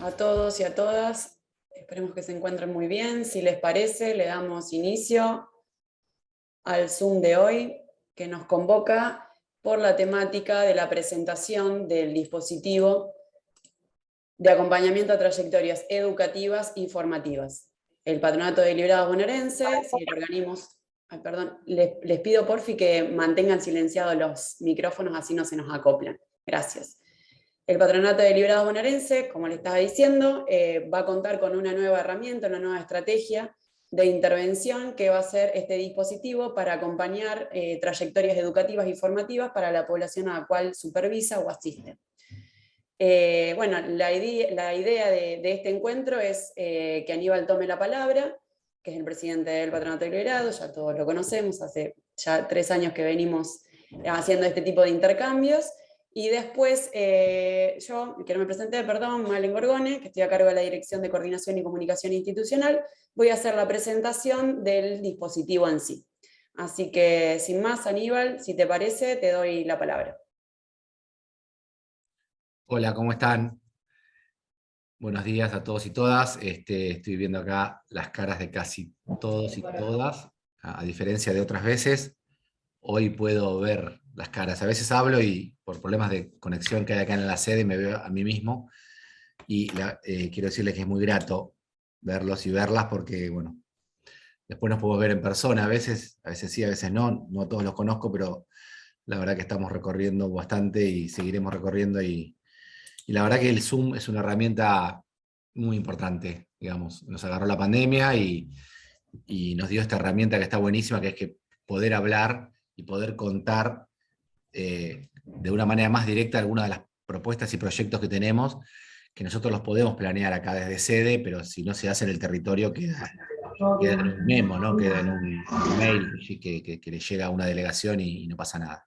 a todos y a todas. Esperemos que se encuentren muy bien. Si les parece, le damos inicio al Zoom de hoy, que nos convoca por la temática de la presentación del dispositivo de acompañamiento a trayectorias educativas y formativas. El Patronato de Liberados Bonaerenses y el organismo... Ay, perdón, les pido porfi que mantengan silenciados los micrófonos, así no se nos acoplan. Gracias. El Patronato de Liberados Bonaerenses, como les estaba diciendo, va a contar con una nueva herramienta, una nueva estrategia de intervención que va a ser este dispositivo para acompañar trayectorias educativas y formativas para la población a la cual supervisa o asiste. Bueno, la idea de este encuentro es que Aníbal tome la palabra, que es el presidente del Patronato de Liberados, ya todos lo conocemos, hace ya 3 años que venimos haciendo este tipo de intercambios. Y después, yo, que no me presenté, perdón, Malen Gorgone, que estoy a cargo de la Dirección de Coordinación y Comunicación Institucional, voy a hacer la presentación del dispositivo en sí. Así que, sin más, Aníbal, si te parece, te doy la palabra. Hola, ¿cómo están? Buenos días a todos y todas. Estoy viendo acá las caras de casi todos y todas. A diferencia de otras veces, hoy puedo ver las caras. A veces hablo y por problemas de conexión que hay acá en la sede me veo a mí mismo. Y quiero decirles que es muy grato verlos y verlas porque, bueno, después nos podemos ver en persona. A veces sí, a veces no. No todos los conozco, pero la verdad que estamos recorriendo bastante y seguiremos recorriendo y la verdad que el Zoom es una herramienta muy importante, digamos. Nos agarró la pandemia y nos dio esta herramienta que está buenísima, que es que poder hablar y poder contar de una manera más directa algunas de las propuestas y proyectos que tenemos, que nosotros los podemos planear acá desde sede, pero si no se hace en el territorio queda en un memo, ¿no? Queda en un mail que le llega a una delegación y no pasa nada.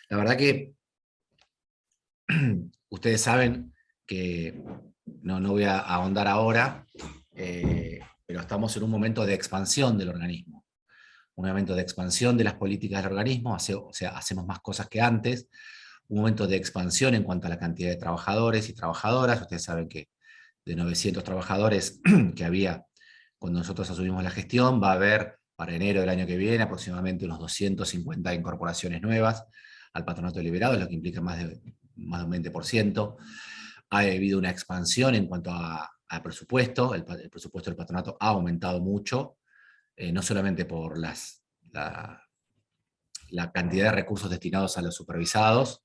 La verdad que ustedes saben que no voy a ahondar ahora, pero estamos en un momento de expansión del organismo, un momento de expansión de las políticas del organismo, o sea, hacemos más cosas que antes, un momento de expansión en cuanto a la cantidad de trabajadores y trabajadoras. Ustedes saben que de 900 trabajadores que había cuando nosotros asumimos la gestión, va a haber para enero del año que viene aproximadamente unos 250 incorporaciones nuevas al Patronato de Liberados, lo que implica más de un 20%. Ha habido una expansión en cuanto a presupuesto. El presupuesto del patronato ha aumentado mucho, no solamente por la cantidad de recursos destinados a los supervisados,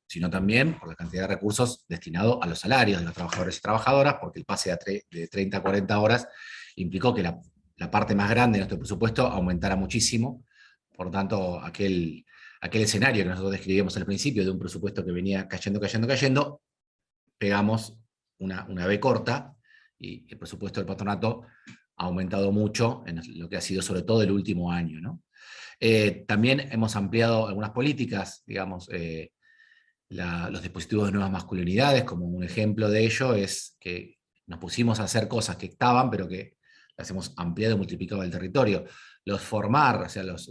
sino también por la cantidad de recursos destinados a los salarios de los trabajadores y trabajadoras, porque el pase de 30 a 40 horas implicó que la parte más grande de nuestro presupuesto aumentara muchísimo. Por tanto, aquel escenario que nosotros describíamos al principio de un presupuesto que venía cayendo, pegamos una B corta y el presupuesto del patronato ha aumentado mucho en lo que ha sido sobre todo el último año, ¿no? También hemos ampliado algunas políticas, digamos, los dispositivos de nuevas masculinidades, como un ejemplo de ello es que nos pusimos a hacer cosas que estaban, pero que las hemos ampliado y multiplicado en el territorio. Los formar, o sea, los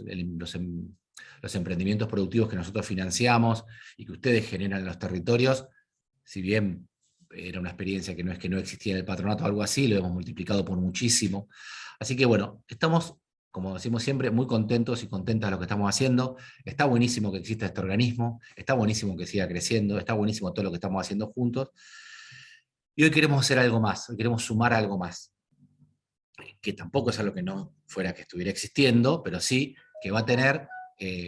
emprendimientos productivos que nosotros financiamos y que ustedes generan en los territorios, si bien era una experiencia que no existía en el patronato o algo así, lo hemos multiplicado por muchísimo. Así que bueno, estamos, como decimos siempre, muy contentos y contentas de lo que estamos haciendo. Está buenísimo que exista este organismo, está buenísimo que siga creciendo, está buenísimo todo lo que estamos haciendo juntos. Y hoy queremos hacer algo más, hoy queremos sumar algo más, que tampoco es algo que no fuera que estuviera existiendo, pero sí que va a tener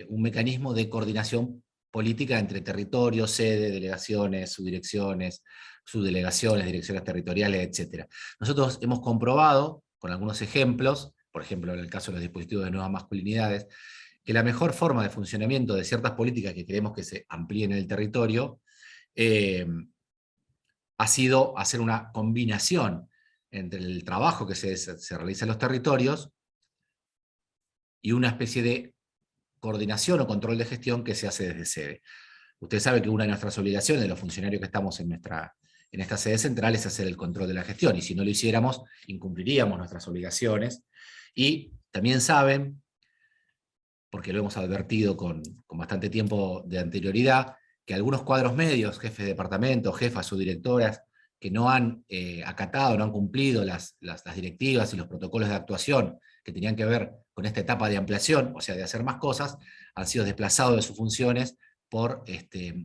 un mecanismo de coordinación política entre territorios, sede, delegaciones, subdirecciones, subdelegaciones, direcciones territoriales, etc. Nosotros hemos comprobado, con algunos ejemplos, por ejemplo, en el caso de los dispositivos de nuevas masculinidades, que la mejor forma de funcionamiento de ciertas políticas que queremos que se amplíen en el territorio ha sido hacer una combinación entre el trabajo que se realiza en los territorios y una especie de coordinación o control de gestión que se hace desde sede. Ustedes saben que una de nuestras obligaciones de los funcionarios que estamos en esta sede central es hacer el control de la gestión, y si no lo hiciéramos, incumpliríamos nuestras obligaciones. Y también saben, porque lo hemos advertido con bastante tiempo de anterioridad, que algunos cuadros medios, jefes de departamento, jefas o directoras, que no han acatado, no han cumplido las directivas y los protocolos de actuación que tenían que ver con esta etapa de ampliación, o sea, de hacer más cosas, han sido desplazados de sus funciones por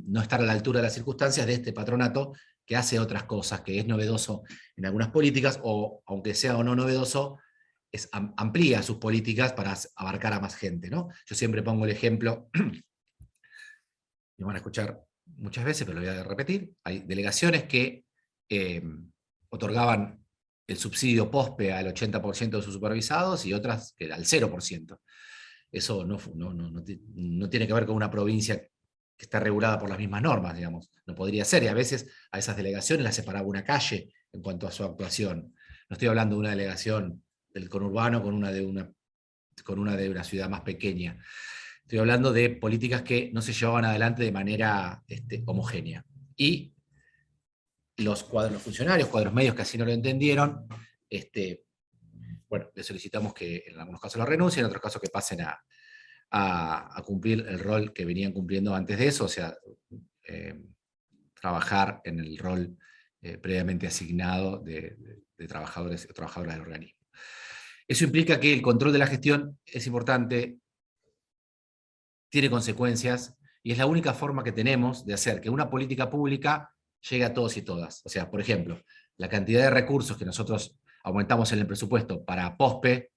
no estar a la altura de las circunstancias de este patronato que hace otras cosas, que es novedoso en algunas políticas, o aunque sea o no novedoso, amplía sus políticas para abarcar a más gente, ¿no? Yo siempre pongo el ejemplo, me van a escuchar muchas veces, pero lo voy a repetir, hay delegaciones que otorgaban el subsidio POSPE al 80% de sus supervisados y otras que al 0%. Eso no tiene que ver con una provincia que está regulada por las mismas normas, digamos. No podría ser, y a veces a esas delegaciones las separaba una calle en cuanto a su actuación. No estoy hablando de una delegación del conurbano con una de una ciudad más pequeña. Estoy hablando de políticas que no se llevaban adelante de manera homogénea. Y los funcionarios, cuadros medios que así no lo entendieron, bueno, les solicitamos que en algunos casos lo renuncien, en otros casos que pasen a cumplir el rol que venían cumpliendo antes de eso, o sea, trabajar en el rol previamente asignado de trabajadores o trabajadoras del organismo. Eso implica que el control de la gestión es importante, tiene consecuencias, y es la única forma que tenemos de hacer que una política pública llegue a todos y todas. O sea, por ejemplo, la cantidad de recursos que nosotros aumentamos en el presupuesto para POSPE,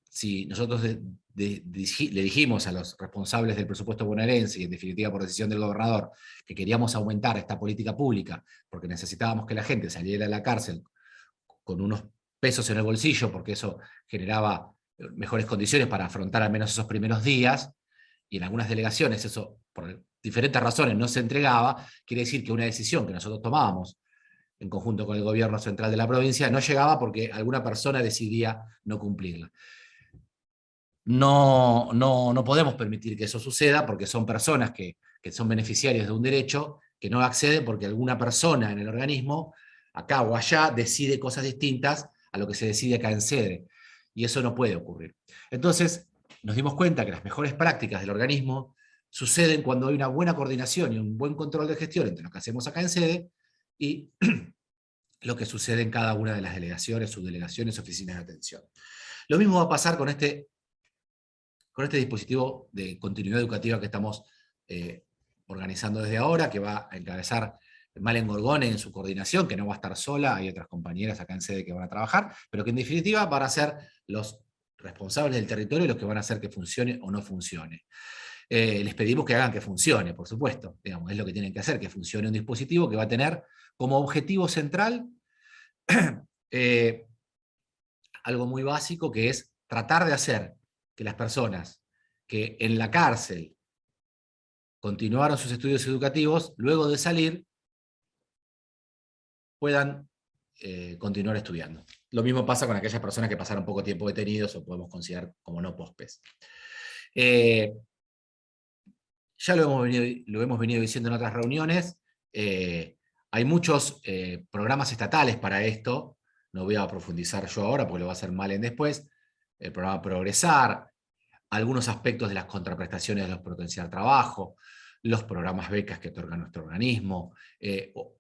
si nosotros le dijimos a los responsables del presupuesto bonaerense, y en definitiva por decisión del gobernador, que queríamos aumentar esta política pública porque necesitábamos que la gente saliera de la cárcel con unos pesos en el bolsillo, porque eso generaba mejores condiciones para afrontar al menos esos primeros días, y en algunas delegaciones eso, por diferentes razones, no se entregaba, quiere decir que una decisión que nosotros tomábamos en conjunto con el gobierno central de la provincia no llegaba porque alguna persona decidía no cumplirla. No podemos permitir que eso suceda porque son personas que son beneficiarios de un derecho que no acceden porque alguna persona en el organismo, acá o allá, decide cosas distintas a lo que se decide acá en sede. Y eso no puede ocurrir. Entonces, nos dimos cuenta que las mejores prácticas del organismo suceden cuando hay una buena coordinación y un buen control de gestión entre lo que hacemos acá en sede y lo que sucede en cada una de las delegaciones, subdelegaciones, oficinas de atención. Lo mismo va a pasar con este dispositivo de continuidad educativa que estamos organizando desde ahora, que va a encabezar Malen Gorgone en su coordinación, que no va a estar sola, hay otras compañeras acá en sede que van a trabajar, pero que en definitiva van a ser los responsables del territorio los que van a hacer que funcione o no funcione. Les pedimos que hagan que funcione, por supuesto, digamos, es lo que tienen que hacer, que funcione un dispositivo que va a tener como objetivo central algo muy básico, que es tratar de hacer que las personas que en la cárcel continuaron sus estudios educativos, luego de salir, puedan continuar estudiando. Lo mismo pasa con aquellas personas que pasaron poco tiempo detenidos o podemos considerar como no POSPES. Ya lo hemos venido diciendo en otras reuniones, hay muchos programas estatales para esto, no voy a profundizar yo ahora porque lo va a hacer Malen después, el programa Progresar, algunos aspectos de las contraprestaciones de los potenciar trabajo, los programas becas que otorga nuestro organismo,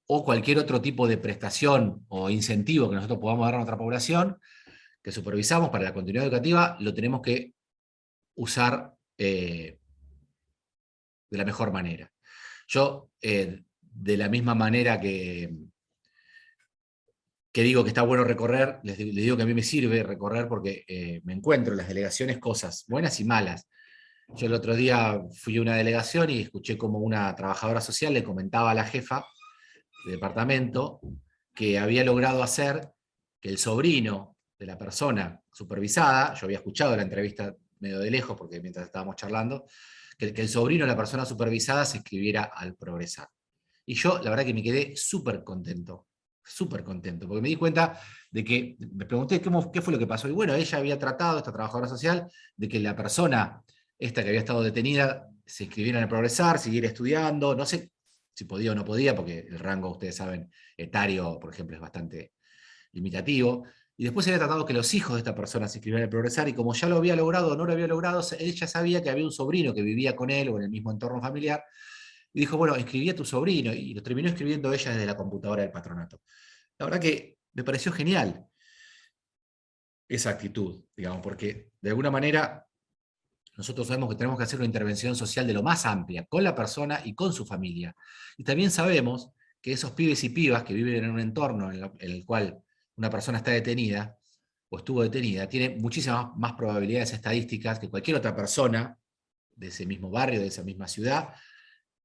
o cualquier otro tipo de prestación o incentivo que nosotros podamos dar a nuestra población, que supervisamos para la continuidad educativa, lo tenemos que usar de la mejor manera. Yo, de la misma manera que digo que está bueno recorrer, les digo que a mí me sirve recorrer porque me encuentro en las delegaciones cosas buenas y malas. Yo el otro día fui a una delegación y escuché como una trabajadora social le comentaba a la jefa de departamento que había logrado hacer que el sobrino de la persona supervisada, yo había escuchado la entrevista medio de lejos porque mientras estábamos charlando, que el sobrino de la persona supervisada se inscribiera al Progresar. Y yo la verdad que me quedé súper contento, porque me di cuenta de que, me pregunté qué fue lo que pasó, y bueno, ella había tratado, esta trabajadora social, de que la persona esta que había estado detenida se inscribiera en el Progresar, siguiera estudiando, no sé si podía o no podía, porque el rango, ustedes saben, etario, por ejemplo, es bastante limitativo, y después se había tratado que los hijos de esta persona se inscribieran en el Progresar, y como ya lo había logrado o no lo había logrado, él ya sabía que había un sobrino que vivía con él o en el mismo entorno familiar, y dijo, bueno, inscribí a tu sobrino, y lo terminó escribiendo ella desde la computadora del patronato. La verdad que me pareció genial esa actitud, digamos, porque de alguna manera nosotros sabemos que tenemos que hacer una intervención social de lo más amplia, con la persona y con su familia. Y también sabemos que esos pibes y pibas que viven en un entorno en el cual una persona está detenida o estuvo detenida, tiene muchísimas más probabilidades estadísticas que cualquier otra persona de ese mismo barrio, de esa misma ciudad,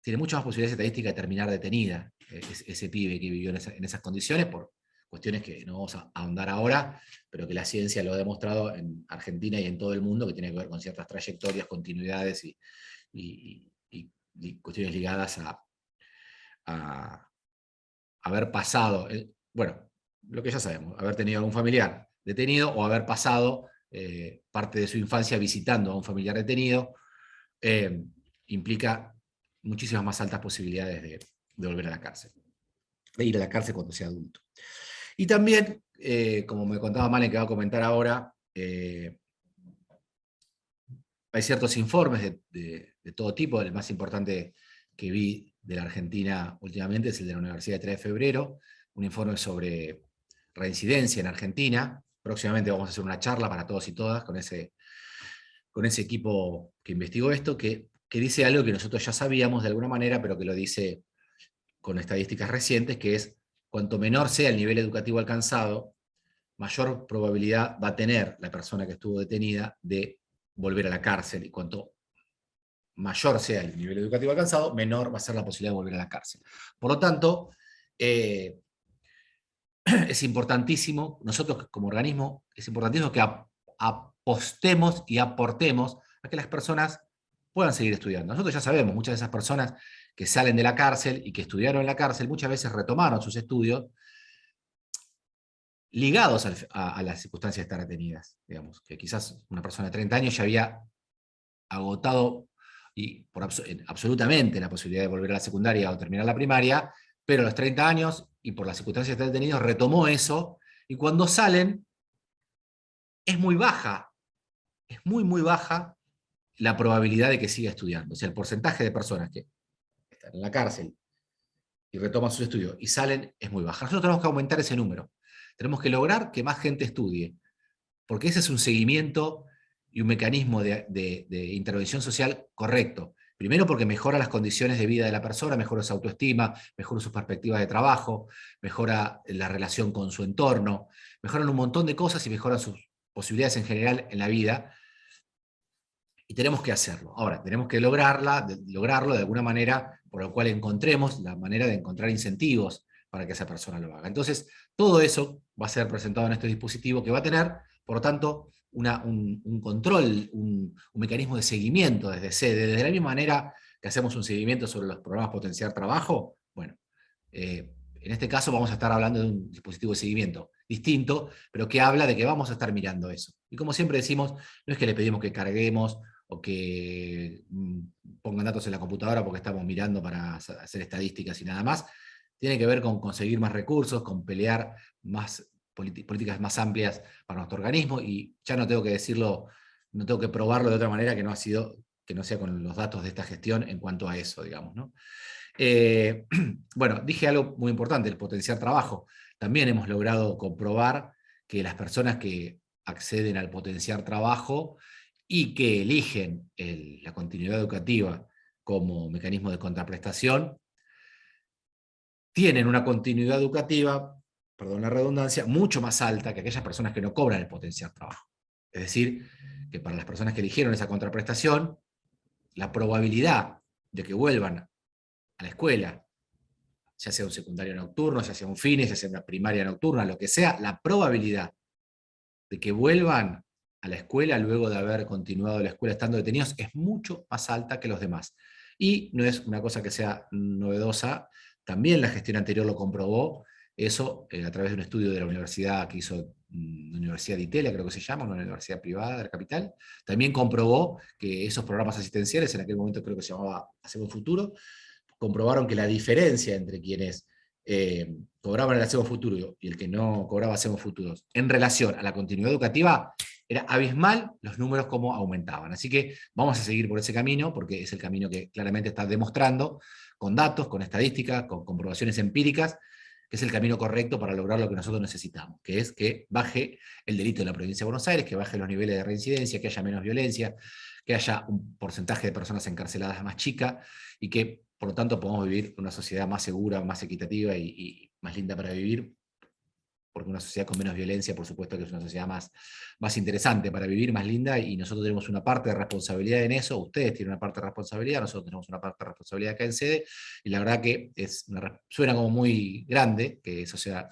tiene muchas más posibilidades estadísticas de terminar detenida, ese pibe que vivió en esas condiciones, por cuestiones que no vamos a ahondar ahora, pero que la ciencia lo ha demostrado en Argentina y en todo el mundo, que tiene que ver con ciertas trayectorias, continuidades y cuestiones ligadas a haber pasado, bueno, lo que ya sabemos, haber tenido algún familiar detenido o haber pasado parte de su infancia visitando a un familiar detenido, implica muchísimas más altas posibilidades de volver a la cárcel, de ir a la cárcel cuando sea adulto. Y también, como me contaba Malen, que va a comentar ahora, hay ciertos informes de todo tipo. El más importante que vi de la Argentina últimamente es el de la Universidad de 3 de Febrero, un informe sobre reincidencia en Argentina. Próximamente vamos a hacer una charla para todos y todas con ese equipo que investigó esto, que dice algo que nosotros ya sabíamos de alguna manera, pero que lo dice con estadísticas recientes, que es cuanto menor sea el nivel educativo alcanzado, mayor probabilidad va a tener la persona que estuvo detenida de volver a la cárcel, y cuanto mayor sea el nivel educativo alcanzado, menor va a ser la posibilidad de volver a la cárcel. Por lo tanto, es importantísimo, nosotros como organismo, es importantísimo que apostemos y aportemos a que las personas puedan seguir estudiando. Nosotros ya sabemos, muchas de esas personas que salen de la cárcel y que estudiaron en la cárcel, muchas veces retomaron sus estudios ligados a las circunstancias de estar retenidas. Digamos, que quizás una persona de 30 años ya había agotado absolutamente la posibilidad de volver a la secundaria o terminar la primaria, pero a los 30 años, y por las circunstancias de estar detenidos, retomó eso, y cuando salen, es muy baja, es muy, muy baja la probabilidad de que siga estudiando. O sea, el porcentaje de personas que están en la cárcel y retoman sus estudios y salen es muy baja. Nosotros tenemos que aumentar ese número. Tenemos que lograr que más gente estudie, porque ese es un seguimiento y un mecanismo de intervención social correcto. Primero porque mejora las condiciones de vida de la persona, mejora su autoestima, mejora sus perspectivas de trabajo, mejora la relación con su entorno, mejoran un montón de cosas y mejoran sus posibilidades en general en la vida. Y tenemos que hacerlo. Ahora, tenemos que lograrlo de alguna manera, por lo cual encontremos la manera de encontrar incentivos para que esa persona lo haga. Entonces, todo eso va a ser presentado en este dispositivo que va a tener, por lo tanto, un control, un mecanismo de seguimiento desde sede, desde la misma manera que hacemos un seguimiento sobre los programas Potenciar Trabajo. Bueno, en este caso vamos a estar hablando de un dispositivo de seguimiento distinto, pero que habla de que vamos a estar mirando eso. Y como siempre decimos, no es que le pedimos que carguemos o que pongan datos en la computadora porque estamos mirando para hacer estadísticas y nada más. Tiene que ver con conseguir más recursos, con pelear más políticas más amplias para nuestro organismo, y ya no tengo que decirlo, no tengo que probarlo de otra manera que no sea con los datos de esta gestión en cuanto a eso, digamos, ¿no? Bueno, dije algo muy importante, el potenciar trabajo. También hemos logrado comprobar que las personas que acceden al potenciar trabajo y que eligen la continuidad educativa como mecanismo de contraprestación, tienen una continuidad educativa, perdón la redundancia, mucho más alta que aquellas personas que no cobran el potenciar trabajo. Es decir, que para las personas que eligieron esa contraprestación, la probabilidad de que vuelvan a la escuela, ya sea un secundario nocturno, ya sea un fines, ya sea una primaria nocturna, lo que sea, la probabilidad de que vuelvan a la escuela luego de haber continuado la escuela estando detenidos es mucho más alta que los demás. Y no es una cosa que sea novedosa, también la gestión anterior lo comprobó, eso a través de un estudio de la universidad que hizo la Universidad de Itela, creo que se llama, una universidad privada de la capital, también comprobó que esos programas asistenciales, en aquel momento creo que se llamaba Hacemos Futuro, comprobaron que la diferencia entre quienes cobraba en el Hacemos Futuro y el que no cobraba Hacemos Futuros, en relación a la continuidad educativa, era abismal los números como aumentaban. Así que vamos a seguir por ese camino, porque es el camino que claramente está demostrando, con datos, con estadísticas, con comprobaciones empíricas, que es el camino correcto para lograr lo que nosotros necesitamos, que es que baje el delito en la provincia de Buenos Aires, que baje los niveles de reincidencia, que haya menos violencia, que haya un porcentaje de personas encarceladas más chica, y que, por lo tanto, podamos vivir una sociedad más segura, más equitativa y más linda para vivir, porque una sociedad con menos violencia, por supuesto que es una sociedad más interesante para vivir, más linda, y nosotros tenemos una parte de responsabilidad en eso, ustedes tienen una parte de responsabilidad, nosotros tenemos una parte de responsabilidad acá en sede, y la verdad que suena como muy grande que eso sea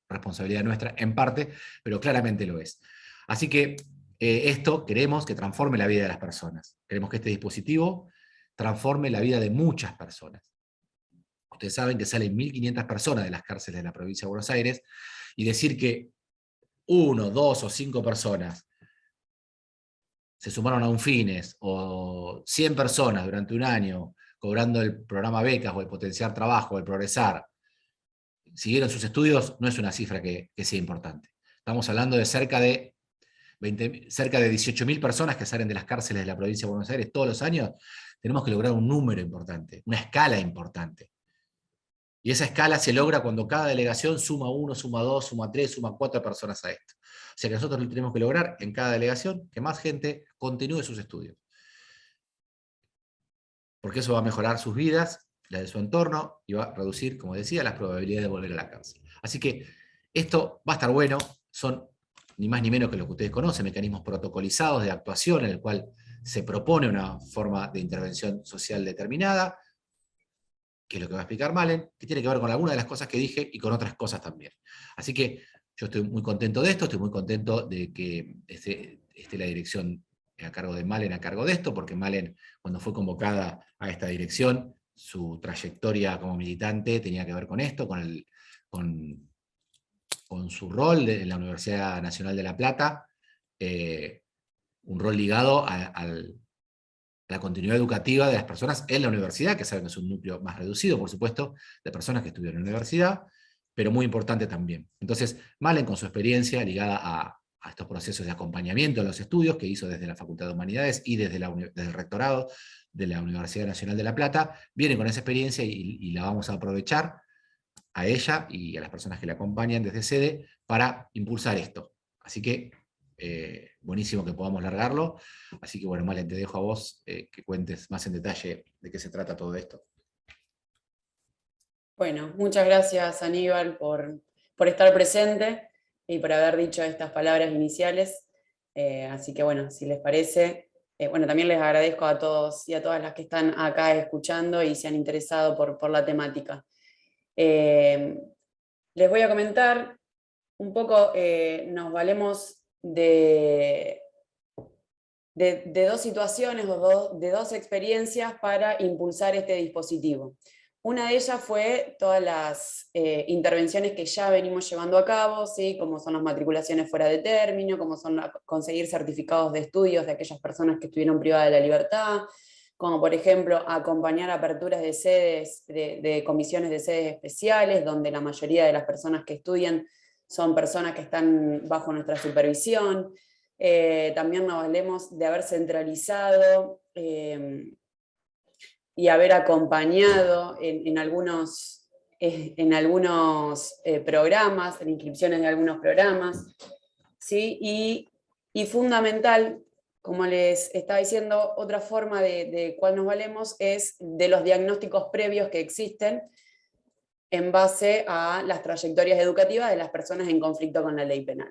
responsabilidad nuestra en parte, pero claramente lo es. Así que esto queremos que transforme la vida de las personas, queremos que este dispositivo transforme la vida de muchas personas. Ustedes saben que salen 1.500 personas de las cárceles de la provincia de Buenos Aires, y decir que 1, 2 o 5 personas se sumaron a un fines, o 100 personas durante un año cobrando el programa becas, o el potenciar trabajo, o el progresar, siguieron sus estudios, no es una cifra que sea importante. Estamos hablando de cerca de 18.000 personas que salen de las cárceles de la provincia de Buenos Aires todos los años. Tenemos que lograr un número importante, una escala importante. Y esa escala se logra cuando cada delegación suma 1, suma 2, suma 3, suma 4 personas a esto. O sea que nosotros lo tenemos que lograr en cada delegación, que más gente continúe sus estudios. Porque eso va a mejorar sus vidas, la de su entorno, y va a reducir, como decía, las probabilidades de volver a la cárcel. Así que esto va a estar bueno, son ni más ni menos que lo que ustedes conocen, mecanismos protocolizados de actuación en el cual se propone una forma de intervención social determinada, que es lo que va a explicar Malen, que tiene que ver con algunas de las cosas que dije y con otras cosas también. Así que yo estoy muy contento de esto, estoy muy contento de que esté la dirección a cargo de Malen, a cargo de esto, porque Malen, cuando fue convocada a esta dirección, su trayectoria como militante tenía que ver con esto, con su rol en la Universidad Nacional de La Plata, un rol ligado al la continuidad educativa de las personas en la universidad, que saben que es un núcleo más reducido, por supuesto, de personas que estudian en la universidad, pero muy importante también. Entonces, Malen, con su experiencia ligada a estos procesos de acompañamiento en los estudios que hizo desde la Facultad de Humanidades y desde el rectorado de la Universidad Nacional de La Plata, viene con esa experiencia y la vamos a aprovechar a ella y a las personas que la acompañan desde sede para impulsar esto. Así que buenísimo que podamos largarlo. Así que bueno, Malen, te dejo a vos que cuentes más en detalle de qué se trata todo esto. Bueno, muchas gracias Aníbal por estar presente y por haber dicho estas palabras iniciales. Así que bueno, si les parece, bueno, también les agradezco a todos y a todas las que están acá escuchando y se han interesado por la temática. Les voy a comentar un poco, nos valemos de dos situaciones o de dos experiencias para impulsar este dispositivo. Una de ellas fue todas las intervenciones que ya venimos llevando a cabo, ¿sí? Como son las matriculaciones fuera de término, como son conseguir certificados de estudios de aquellas personas que estuvieron privadas de la libertad, como por ejemplo acompañar aperturas de sedes, de comisiones de sedes especiales, donde la mayoría de las personas que estudian son personas que están bajo nuestra supervisión. También nos valemos de haber centralizado y haber acompañado en algunos programas, en inscripciones de algunos programas, ¿sí? Y fundamental, como les estaba diciendo, otra forma de cuál nos valemos es de los diagnósticos previos que existen en base a las trayectorias educativas de las personas en conflicto con la ley penal.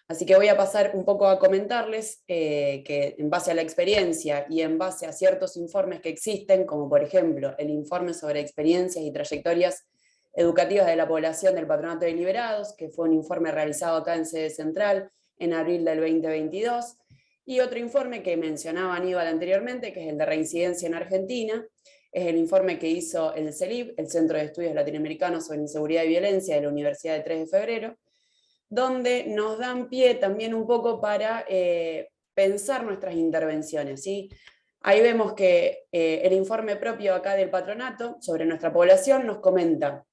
Así que voy a pasar un poco a comentarles que en base a la experiencia y en base a ciertos informes que existen, como por ejemplo el informe sobre experiencias y trayectorias educativas de la población del Patronato de Liberados, que fue un informe realizado acá en sede central en abril del 2022, y otro informe que mencionaba Aníbal anteriormente, que es el de reincidencia en Argentina, es el informe que hizo el CELIB, el Centro de Estudios Latinoamericanos sobre Inseguridad y Violencia de la Universidad de 3 de Febrero, donde nos dan pie también un poco para pensar nuestras intervenciones, ¿sí? Ahí vemos que el informe propio acá del patronato sobre nuestra población nos comenta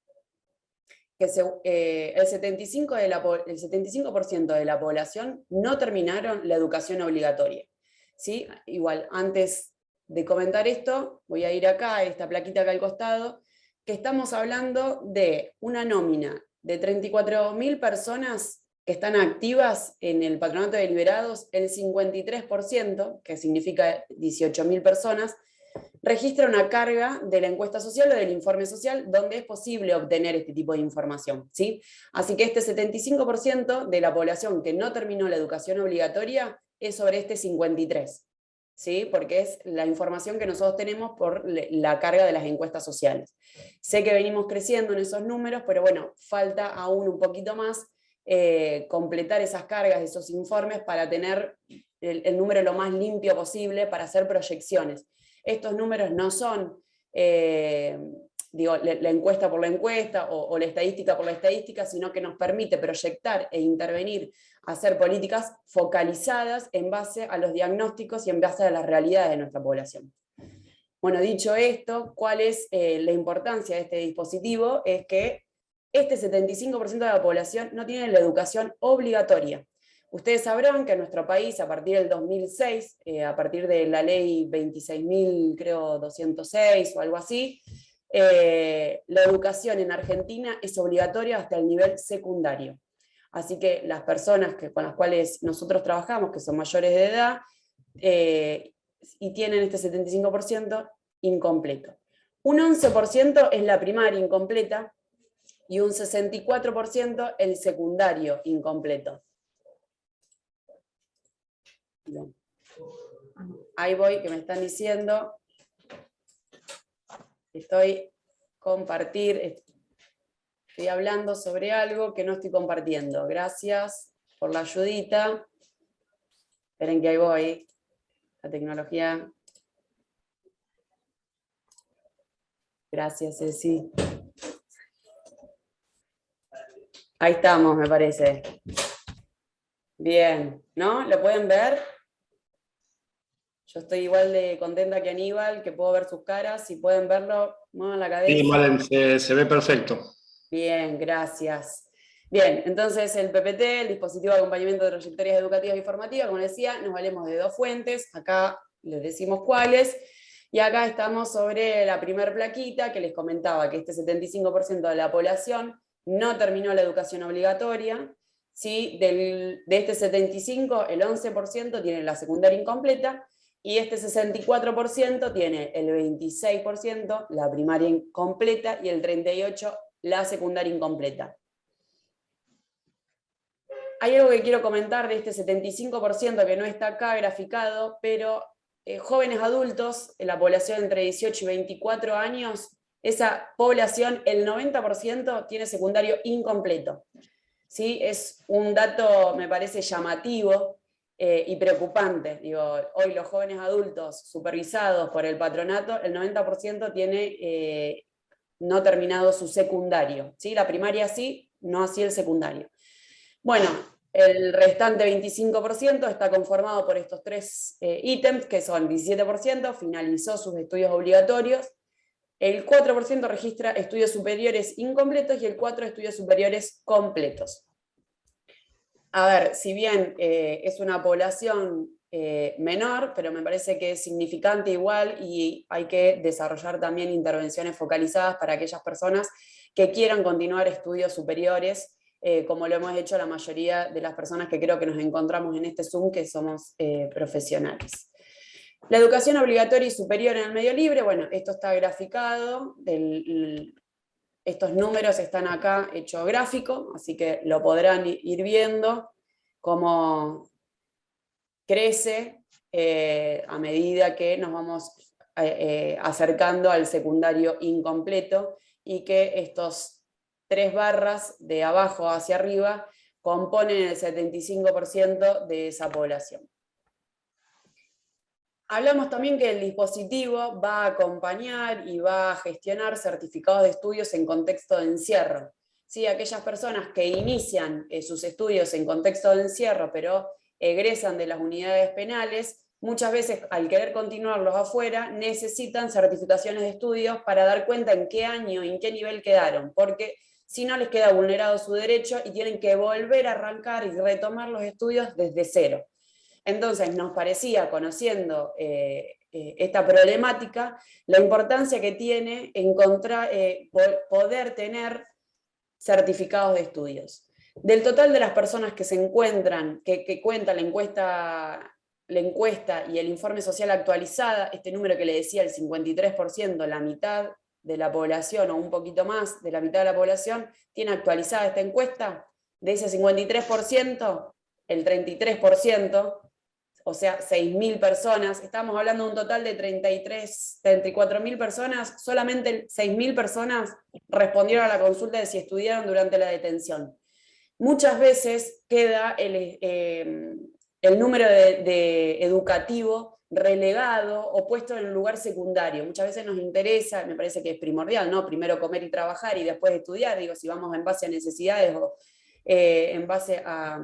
que el 75% de la población no terminaron la educación obligatoria. ¿Sí? Igual, antes de comentar esto, voy a ir acá, a esta plaquita acá al costado, que estamos hablando de una nómina de 34.000 personas que están activas en el patronato de liberados, el 53%, que significa 18.000 personas, registra una carga de la encuesta social o del informe social donde es posible obtener este tipo de información, ¿sí? Así que este 75% de la población que no terminó la educación obligatoria es sobre este 53%, ¿sí? Porque es la información que nosotros tenemos por la carga de las encuestas sociales. Sé que venimos creciendo en esos números, pero bueno, falta aún un poquito más completar esas cargas, esos informes para tener el número lo más limpio posible para hacer proyecciones. Estos números no son la encuesta por la encuesta o la estadística por la estadística, sino que nos permite proyectar e intervenir, hacer políticas focalizadas en base a los diagnósticos y en base a las realidades de nuestra población. Bueno, dicho esto, ¿cuál es la importancia de este dispositivo? Es que este 75% de la población no tiene la educación obligatoria. Ustedes sabrán que en nuestro país, a partir del 2006, a partir de la ley 26.206 o algo así, la educación en Argentina es obligatoria hasta el nivel secundario. Así que las personas con las cuales nosotros trabajamos, que son mayores de edad, y tienen este 75% incompleto. Un 11% es la primaria incompleta y un 64% el secundario incompleto. Bien. Ahí voy, que me están diciendo. Estoy hablando sobre algo que no estoy compartiendo. Gracias por la ayudita. Esperen que ahí voy. La tecnología. Gracias, Ceci. Ahí estamos, me parece. Bien, ¿no? ¿Lo pueden ver? Yo estoy igual de contenta que Aníbal, que puedo ver sus caras. Si pueden verlo, muevan la cabeza. Sí, Malen, se ve perfecto. Bien, gracias. Bien, entonces el PPT, el dispositivo de acompañamiento de trayectorias educativas y formativas, como decía, nos valemos de dos fuentes. Acá les decimos cuáles. Y acá estamos sobre la primera plaquita que les comentaba que este 75% de la población no terminó la educación obligatoria. ¿Sí? De este 75%, el 11% tiene la secundaria incompleta, y este 64% tiene el 26% la primaria incompleta y el 38% la secundaria incompleta. Hay algo que quiero comentar de este 75% que no está acá graficado, pero jóvenes adultos, en la población entre 18 y 24 años, esa población, el 90% tiene secundario incompleto. ¿Sí? Es un dato, me parece, llamativo y preocupante. Digo, hoy los jóvenes adultos supervisados por el patronato, el 90% tiene no terminado su secundario. ¿Sí? La primaria sí, no así el secundario. Bueno, el restante 25% está conformado por estos tres ítems, que son 17% finalizó sus estudios obligatorios, el 4% registra estudios superiores incompletos y el 4% estudios superiores completos. A ver, si bien es una población menor, pero me parece que es significante igual y hay que desarrollar también intervenciones focalizadas para aquellas personas que quieran continuar estudios superiores, como lo hemos hecho la mayoría de las personas que creo que nos encontramos en este Zoom, que somos profesionales. La educación obligatoria y superior en el medio libre, bueno, esto está graficado, estos números están acá hecho gráfico, así que lo podrán ir viendo cómo crece a medida que nos vamos acercando al secundario incompleto, y que estos 3 barras de abajo hacia arriba componen el 75% de esa población. Hablamos también que el dispositivo va a acompañar y va a gestionar certificados de estudios en contexto de encierro. ¿Sí? Aquellas personas que inician sus estudios en contexto de encierro, pero egresan de las unidades penales, muchas veces al querer continuarlos afuera, necesitan certificaciones de estudios para dar cuenta en qué año y en qué nivel quedaron, porque si no les queda vulnerado su derecho y tienen que volver a arrancar y retomar los estudios desde cero. Entonces nos parecía, conociendo esta problemática, la importancia que tiene encontrar, poder tener certificados de estudios. Del total de las personas que se encuentran, que cuenta la encuesta y el informe social actualizada, este número que le decía, el 53%, la mitad de la población, o un poquito más de la mitad de la población, tiene actualizada esta encuesta. De ese 53%, el 33%, o sea, 6.000 personas, estamos hablando de un total de 34.000 personas, solamente 6.000 personas respondieron a la consulta de si estudiaron durante la detención. Muchas veces queda el número de educativo relegado o puesto en un lugar secundario. Muchas veces nos interesa, me parece que es primordial, ¿no? Primero comer y trabajar y después estudiar, digo, si vamos en base a necesidades o en base a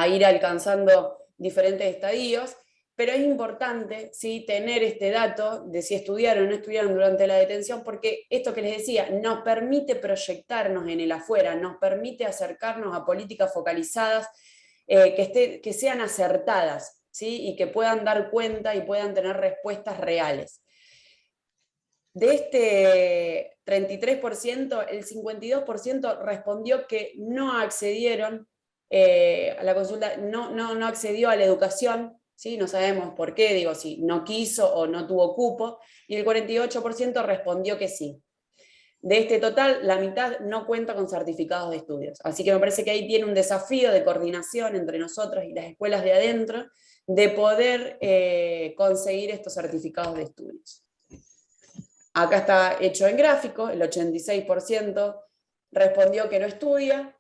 ir alcanzando diferentes estadios, pero es importante, ¿sí?, tener este dato de si estudiaron o no estudiaron durante la detención, porque esto que les decía, nos permite proyectarnos en el afuera, nos permite acercarnos a políticas focalizadas que sean acertadas, ¿sí?, y que puedan dar cuenta y puedan tener respuestas reales. De este 33%, el 52% respondió que no accedieron a la consulta, no accedió a la educación, ¿sí? No sabemos por qué, digo, si no quiso o no tuvo cupo, y el 48% respondió que sí. De este total, la mitad no cuenta con certificados de estudios. Así que me parece que ahí tiene un desafío de coordinación entre nosotros y las escuelas de adentro, de poder conseguir estos certificados de estudios. Acá está hecho en gráfico, el 86% respondió que no estudia,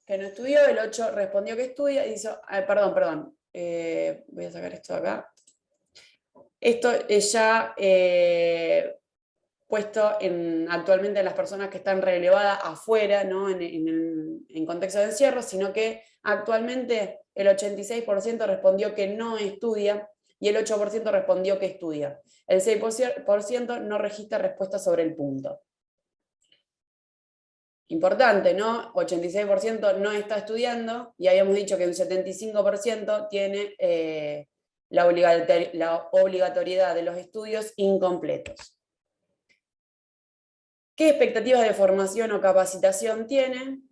el 8% respondió que estudia, y dice, perdón, voy a sacar esto de acá. Esto es ya puesto actualmente en las personas que están relevadas afuera, ¿no? en contexto de encierro, sino que actualmente el 86% respondió que no estudia, y el 8% respondió que estudia. El 6% no registra respuesta sobre el punto. Importante, ¿no? 86% no está estudiando, y habíamos dicho que un 75% tiene la obligatoriedad de los estudios incompletos. ¿Qué expectativas de formación o capacitación tienen?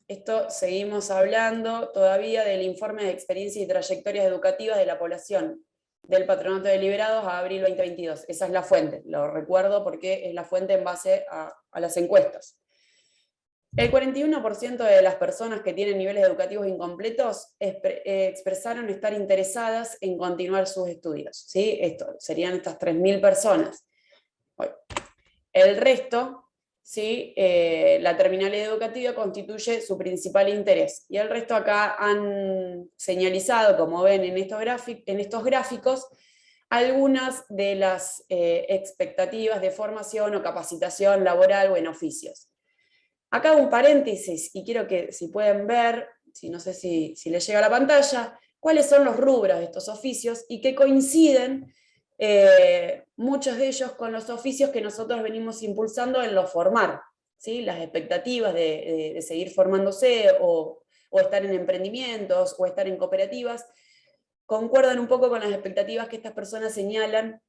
Esto seguimos hablando todavía del informe de experiencias y trayectorias educativas de la población del Patronato de Liberados a abril 2022. Esa es la fuente, lo recuerdo porque es la fuente en base a las encuestas. El 41% de las personas que tienen niveles educativos incompletos expresaron estar interesadas en continuar sus estudios, ¿sí? Serían estas 3.000 personas. El resto, ¿sí? La terminalidad educativa constituye su principal interés. Y el resto acá han señalizado, como ven en estos gráficos, algunas de las expectativas de formación o capacitación laboral o en oficios. Acá hago un paréntesis y quiero que, si pueden ver, no sé si les llega a la pantalla, cuáles son los rubros de estos oficios y que coinciden muchos de ellos con los oficios que nosotros venimos impulsando en lo formar, ¿sí? Las expectativas de seguir formándose o estar en emprendimientos o estar en cooperativas, concuerdan un poco con las expectativas que estas personas señalan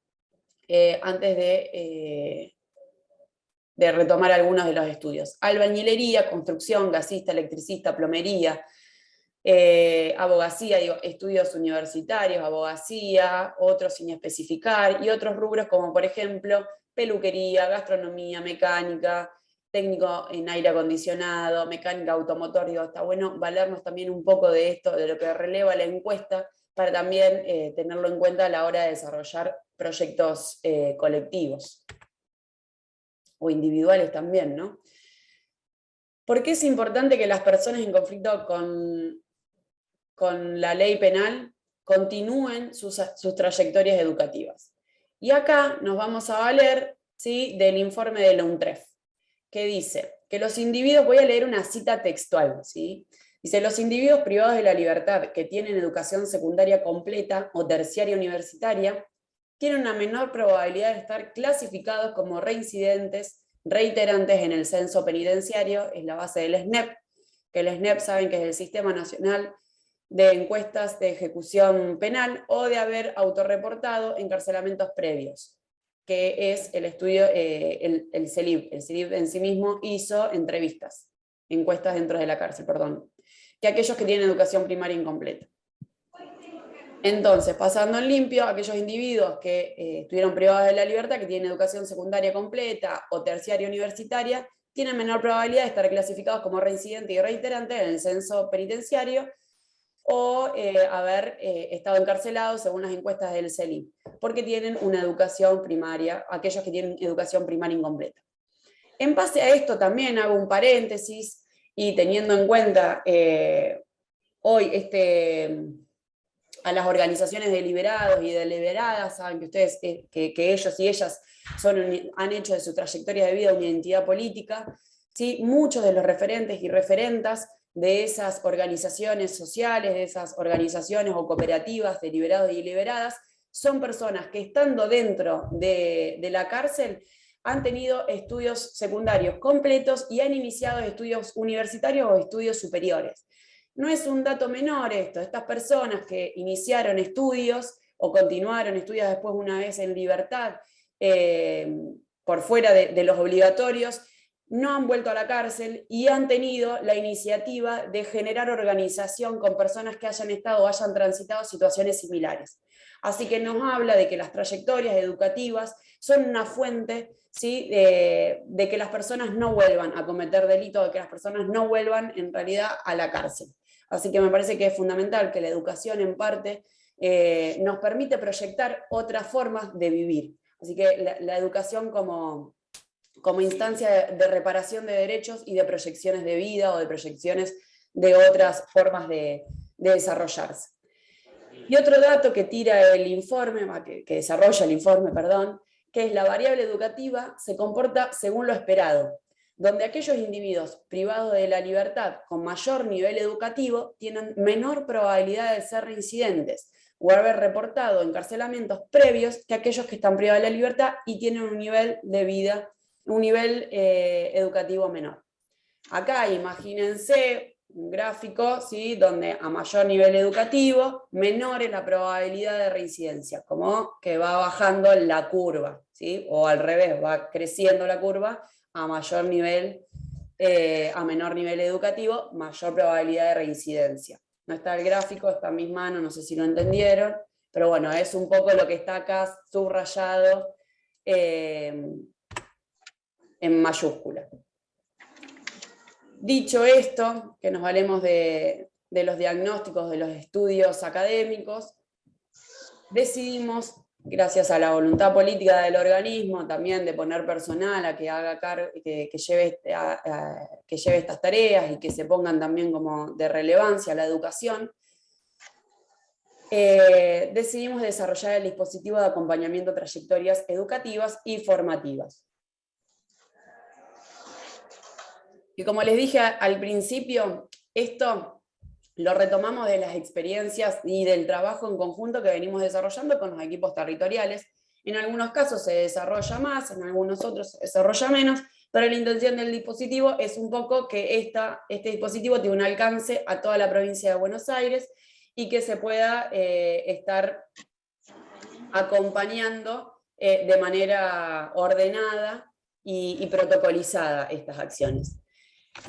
antes de retomar algunos de los estudios. Albañilería, construcción, gasista, electricista, plomería, abogacía, estudios universitarios, abogacía, otros sin especificar, y otros rubros como por ejemplo peluquería, gastronomía, mecánica, técnico en aire acondicionado, mecánica automotor. Está bueno valernos también un poco de esto, de lo que releva la encuesta, para también tenerlo en cuenta a la hora de desarrollar proyectos colectivos o individuales también, ¿no? ¿Por qué es importante que las personas en conflicto con la ley penal continúen sus trayectorias educativas? Y acá nos vamos a valer, ¿sí?, del informe de la UNTREF, que dice que los individuos, voy a leer una cita textual, ¿sí? Dice: los individuos privados de la libertad que tienen educación secundaria completa o terciaria universitaria tienen una menor probabilidad de estar clasificados como reincidentes reiterantes en el censo penitenciario, es la base del SNEP, que el SNEP saben que es el Sistema Nacional de Encuestas de Ejecución Penal, o de haber autorreportado encarcelamientos previos, que es el estudio, el CELIB. El CELIB en sí mismo hizo entrevistas, encuestas dentro de la cárcel, perdón, que aquellos que tienen educación primaria incompleta. Entonces, pasando en limpio, aquellos individuos que estuvieron privados de la libertad, que tienen educación secundaria completa o terciaria universitaria, tienen menor probabilidad de estar clasificados como reincidentes y reiterantes en el censo penitenciario, o haber estado encarcelados según las encuestas del CELIP, porque tienen una educación primaria, aquellos que tienen educación primaria incompleta. En base a esto también hago un paréntesis, y teniendo en cuenta hoy a las organizaciones de liberados y de liberadas, saben que ustedes, que ellos y ellas han hecho de su trayectoria de vida una identidad política, ¿sí? Muchos de los referentes y referentas de esas organizaciones sociales, de esas organizaciones o cooperativas de liberados y liberadas, son personas que estando dentro de la cárcel han tenido estudios secundarios completos y han iniciado estudios universitarios o estudios superiores. No es un dato menor esto, estas personas que iniciaron estudios o continuaron estudios después una vez en libertad, por fuera de los obligatorios, no han vuelto a la cárcel y han tenido la iniciativa de generar organización con personas que hayan estado o hayan transitado situaciones similares. Así que nos habla de que las trayectorias educativas son una fuente, ¿sí?, de que las personas no vuelvan a cometer delitos, de que las personas no vuelvan en realidad a la cárcel. Así que me parece que es fundamental que la educación en parte nos permite proyectar otras formas de vivir. Así que la educación como instancia de reparación de derechos y de proyecciones de vida o de proyecciones de otras formas de desarrollarse. Y otro dato que tira el informe, que desarrolla el informe, perdón, que es la variable educativa se comporta según lo esperado, donde aquellos individuos privados de la libertad con mayor nivel educativo tienen menor probabilidad de ser reincidentes o haber reportado encarcelamientos previos que aquellos que están privados de la libertad y tienen un nivel de vida, un nivel educativo menor. Acá imagínense un gráfico, ¿sí?, donde a mayor nivel educativo, menor es la probabilidad de reincidencia, como que va bajando la curva, ¿sí?, o al revés, va creciendo la curva, a mayor nivel, a menor nivel educativo, mayor probabilidad de reincidencia. No está el gráfico, está en mis manos, no sé si lo entendieron, pero bueno, es un poco lo que está acá subrayado en mayúscula. Dicho esto, que nos valemos de los diagnósticos, de los estudios académicos, decidimos, gracias a la voluntad política del organismo, también de poner personal a que haga que lleve estas tareas y que se pongan también como de relevancia a la educación, decidimos desarrollar el dispositivo de acompañamiento a trayectorias educativas y formativas. Y como les dije al principio, esto lo retomamos de las experiencias y del trabajo en conjunto que venimos desarrollando con los equipos territoriales. En algunos casos se desarrolla más, en algunos otros se desarrolla menos, pero la intención del dispositivo es un poco que este dispositivo tiene un alcance a toda la provincia de Buenos Aires y que se pueda estar acompañando de manera ordenada y protocolizada estas acciones.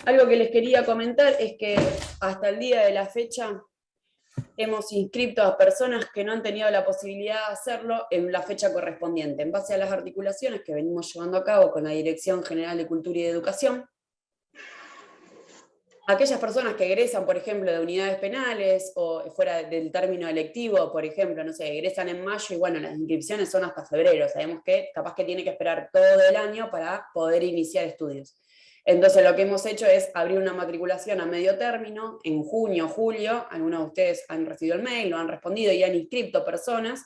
Algo que les quería comentar es que hasta el día de la fecha hemos inscrito a personas que no han tenido la posibilidad de hacerlo en la fecha correspondiente, en base a las articulaciones que venimos llevando a cabo con la Dirección General de Cultura y de Educación. Aquellas personas que egresan, por ejemplo, de unidades penales o fuera del término electivo, por ejemplo, no sé, egresan en mayo y bueno, las inscripciones son hasta febrero, sabemos que capaz que tiene que esperar todo el año para poder iniciar estudios. Entonces lo que hemos hecho es abrir una matriculación a medio término, en junio, julio, algunos de ustedes han recibido el mail, lo han respondido y han inscrito personas,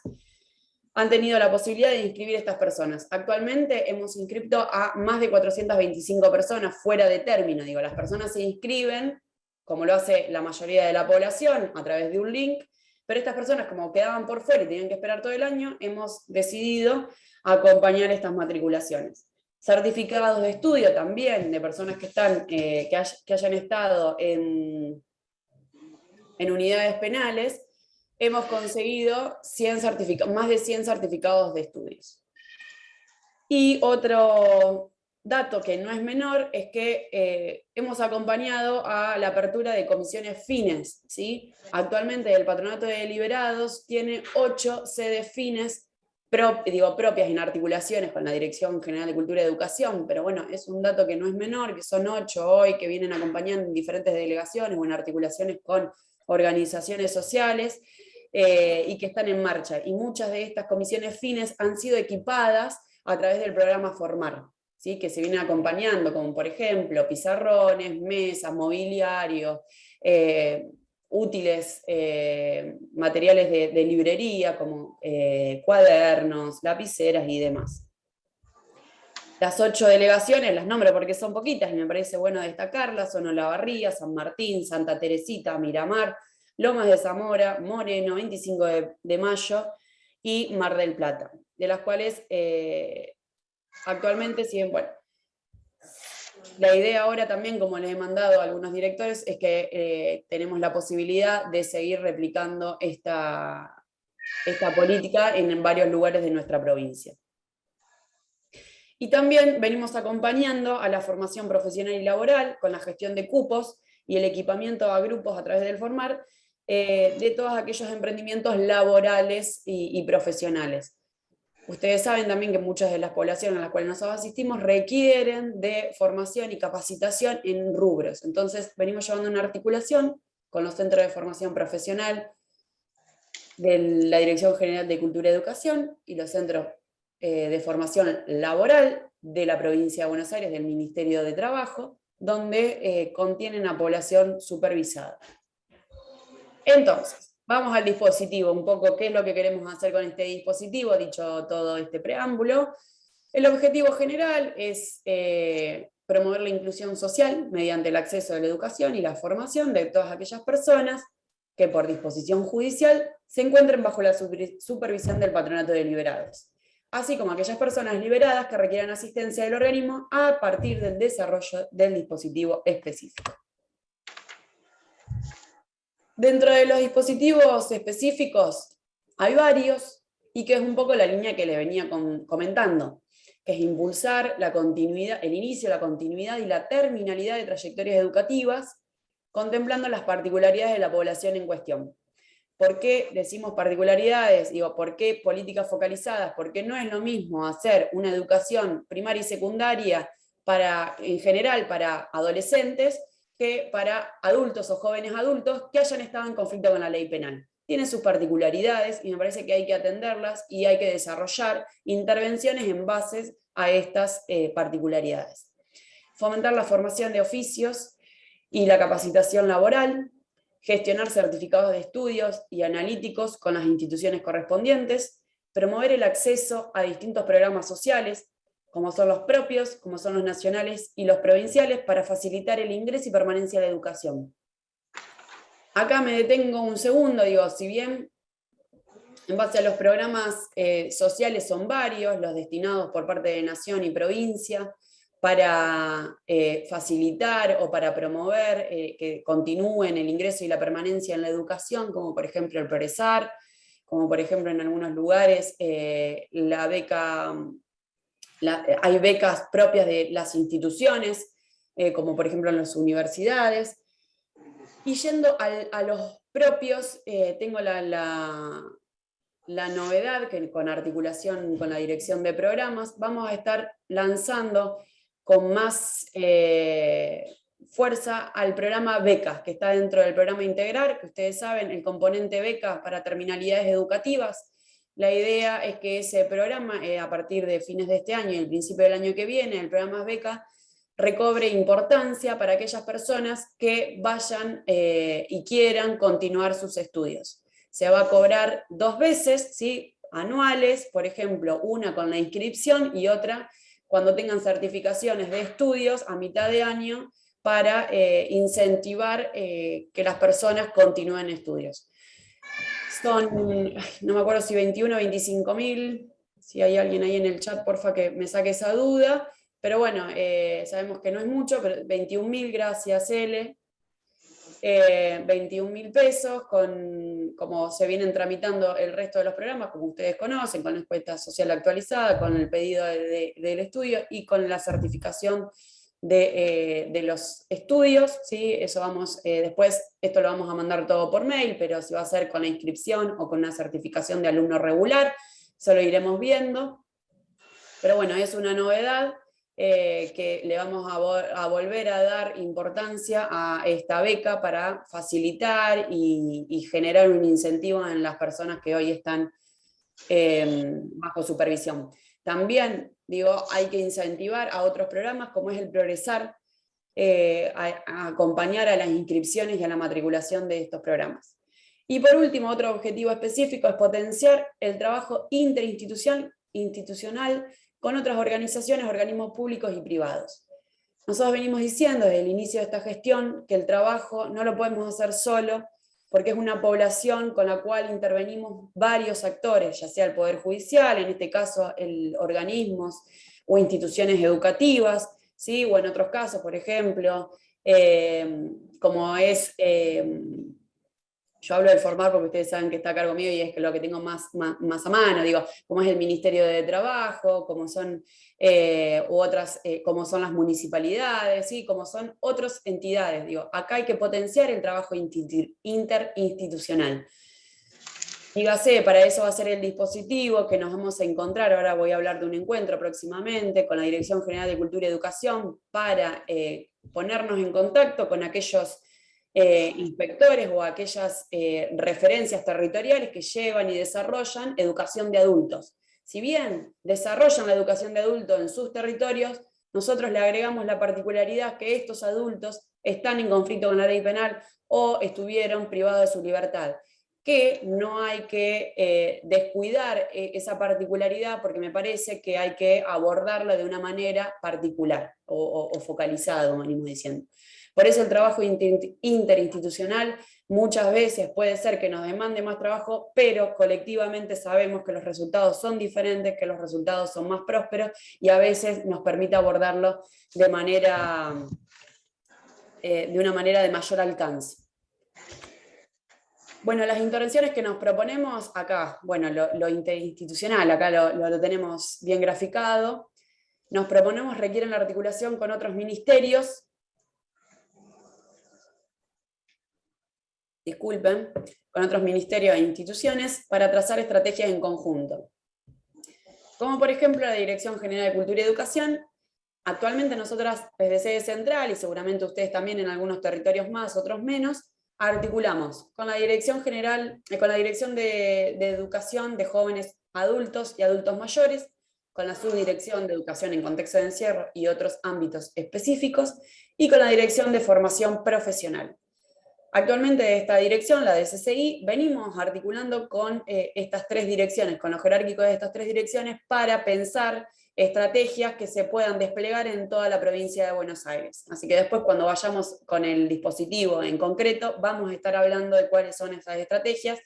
han tenido la posibilidad de inscribir estas personas. Actualmente hemos inscrito a más de 425 personas fuera de término, digo, las personas se inscriben, como lo hace la mayoría de la población, a través de un link, pero estas personas como quedaban por fuera y tenían que esperar todo el año, hemos decidido acompañar estas matriculaciones. certificados de estudio también de personas que, que hayan estado en unidades penales, hemos conseguido más de 100 certificados de estudios. Y otro dato que no es menor es que hemos acompañado a la apertura de comisiones fines, ¿sí? Actualmente el Patronato de Deliberados tiene 8 sedes fines propias en articulaciones con la Dirección General de Cultura y Educación, pero bueno, es un dato que no es menor, que son 8 hoy que vienen acompañando en diferentes delegaciones o en articulaciones con organizaciones sociales y que están en marcha. Y muchas de estas comisiones fines han sido equipadas a través del programa Formar, ¿sí? Que se viene acompañando, como por ejemplo pizarrones, mesas, mobiliario, útiles, materiales de librería como cuadernos, lapiceras y demás. Las 8 delegaciones, las nombro porque son poquitas y me parece bueno destacarlas, son Olavarría, San Martín, Santa Teresita, Miramar, Lomas de Zamora, Moreno, 25 de Mayo y Mar del Plata, de las cuales actualmente siguen, bueno, la idea ahora también, como les he mandado a algunos directores, es que tenemos la posibilidad de seguir replicando esta política en varios lugares de nuestra provincia. Y también venimos acompañando a la formación profesional y laboral con la gestión de cupos y el equipamiento a grupos a través del Formar de todos aquellos emprendimientos laborales y profesionales. Ustedes saben también que muchas de las poblaciones a las cuales nosotros asistimos requieren de formación y capacitación en rubros. Entonces venimos llevando una articulación con los centros de formación profesional de la Dirección General de Cultura y Educación y los centros de formación laboral de la provincia de Buenos Aires, del Ministerio de Trabajo, donde contienen a población supervisada. Entonces, vamos al dispositivo, un poco qué es lo que queremos hacer con este dispositivo, dicho todo este preámbulo. El objetivo general es promover la inclusión social mediante el acceso a la educación y la formación de todas aquellas personas que por disposición judicial se encuentren bajo la supervisión del Patronato de Deliberados, así como aquellas personas liberadas que requieran asistencia del organismo a partir del desarrollo del dispositivo específico. Dentro de los dispositivos específicos hay varios, y que es un poco la línea que le venía comentando, que es impulsar la continuidad, el inicio, la continuidad y la terminalidad de trayectorias educativas, contemplando las particularidades de la población en cuestión. ¿Por qué decimos particularidades? Digo, ¿por qué políticas focalizadas? Porque no es lo mismo hacer una educación primaria y secundaria en general para adolescentes que para adultos o jóvenes adultos que hayan estado en conflicto con la ley penal. Tienen sus particularidades y me parece que hay que atenderlas y hay que desarrollar intervenciones en base a estas particularidades. Fomentar la formación de oficios y la capacitación laboral, gestionar certificados de estudios y analíticos con las instituciones correspondientes, promover el acceso a distintos programas sociales, como son los propios, como son los nacionales y los provinciales, para facilitar el ingreso y permanencia de la educación. Acá me detengo un segundo, digo, si bien en base a los programas sociales son varios, los destinados por parte de Nación y provincia, para facilitar o para promover que continúen el ingreso y la permanencia en la educación, como por ejemplo el Progresar, como por ejemplo en algunos lugares la beca, hay becas propias de las instituciones, como por ejemplo en las universidades. Y yendo a los propios, tengo la novedad que con articulación con la dirección de programas vamos a estar lanzando con más fuerza al programa Becas, que está dentro del programa Integrar, que ustedes saben, el componente Becas para terminalidades educativas. La idea es que ese programa, a partir de fines de este año y el principio del año que viene, el programa Becas, recobre importancia para aquellas personas que vayan y quieran continuar sus estudios. Se va a cobrar 2 veces, ¿sí? Anuales, por ejemplo, una con la inscripción y otra cuando tengan certificaciones de estudios a mitad de año para incentivar que las personas continúen estudios. Son, no me acuerdo si 21 o 25.000, si hay alguien ahí en el chat, porfa que me saque esa duda, pero bueno, sabemos que no es mucho, pero 21.000, gracias L. 21.000 pesos, como se vienen tramitando el resto de los programas, como ustedes conocen, con la encuesta social actualizada, con el pedido del estudio y con la certificación de los estudios, ¿sí? Eso vamos, después esto lo vamos a mandar todo por mail, pero si va a ser con la inscripción o con una certificación de alumno regular, eso lo iremos viendo. Pero bueno, es una novedad. Que le vamos a volver a dar importancia a esta beca para facilitar y generar un incentivo en las personas que hoy están bajo supervisión. También, digo, hay que incentivar a otros programas como es el Progresar, a acompañar a las inscripciones y a la matriculación de estos programas. Y por último, otro objetivo específico es potenciar el trabajo interinstitucional con otras organizaciones, organismos públicos y privados. Nosotros venimos diciendo desde el inicio de esta gestión que el trabajo no lo podemos hacer solo, porque es una población con la cual intervenimos varios actores, ya sea el Poder Judicial, en este caso organismos o instituciones educativas, ¿sí? O en otros casos, por ejemplo, como es... yo hablo del formar porque ustedes saben que está a cargo mío y es lo que tengo más a mano, digo, como es el Ministerio de Trabajo, como son, como son las municipalidades, ¿sí? Como son otras entidades. Digo, acá hay que potenciar el trabajo interinstitucional. Dígase, para eso va a ser el dispositivo que nos vamos a encontrar, ahora voy a hablar de un encuentro próximamente con la Dirección General de Cultura y Educación para ponernos en contacto con aquellos inspectores o aquellas referencias territoriales que llevan y desarrollan educación de adultos. Si bien desarrollan la educación de adultos en sus territorios, nosotros le agregamos la particularidad que estos adultos están en conflicto con la ley penal o estuvieron privados de su libertad, que no hay que descuidar esa particularidad porque me parece que hay que abordarla de una manera particular o focalizada, como venimos diciendo. Por eso el trabajo interinstitucional muchas veces puede ser que nos demande más trabajo, pero colectivamente sabemos que los resultados son diferentes, que los resultados son más prósperos y a veces nos permite abordarlo de una manera de mayor alcance. Bueno, las intervenciones que nos proponemos acá, bueno, lo interinstitucional, acá lo tenemos bien graficado. Nos proponemos requieren la articulación con otros ministerios, con otros ministerios e instituciones para trazar estrategias en conjunto. Como por ejemplo la Dirección General de Cultura y Educación. Actualmente nosotras desde sede central, y seguramente ustedes también en algunos territorios más, otros menos, articulamos con la Dirección General, con la Dirección de Educación de Jóvenes Adultos y Adultos Mayores, con la Subdirección de Educación en Contexto de Encierro y otros ámbitos específicos, y con la Dirección de Formación Profesional. Actualmente de esta dirección, la de CCI, venimos articulando con estas tres direcciones, con lo jerárquico de estas tres direcciones, para pensar estrategias que se puedan desplegar en toda la provincia de Buenos Aires. Así que después, cuando vayamos con el dispositivo en concreto, vamos a estar hablando de cuáles son esas estrategias,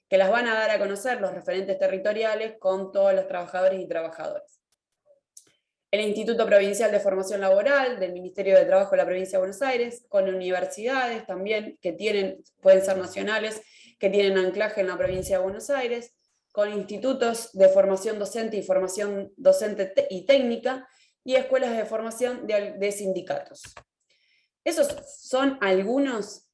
que las van a dar a conocer los referentes territoriales con todos los trabajadores y trabajadoras. El Instituto Provincial de Formación Laboral del Ministerio de Trabajo de la Provincia de Buenos Aires, con universidades también que pueden ser nacionales, que tienen anclaje en la provincia de Buenos Aires, con institutos de formación docente y formación docente y técnica, y escuelas de formación de sindicatos. Esos son algunas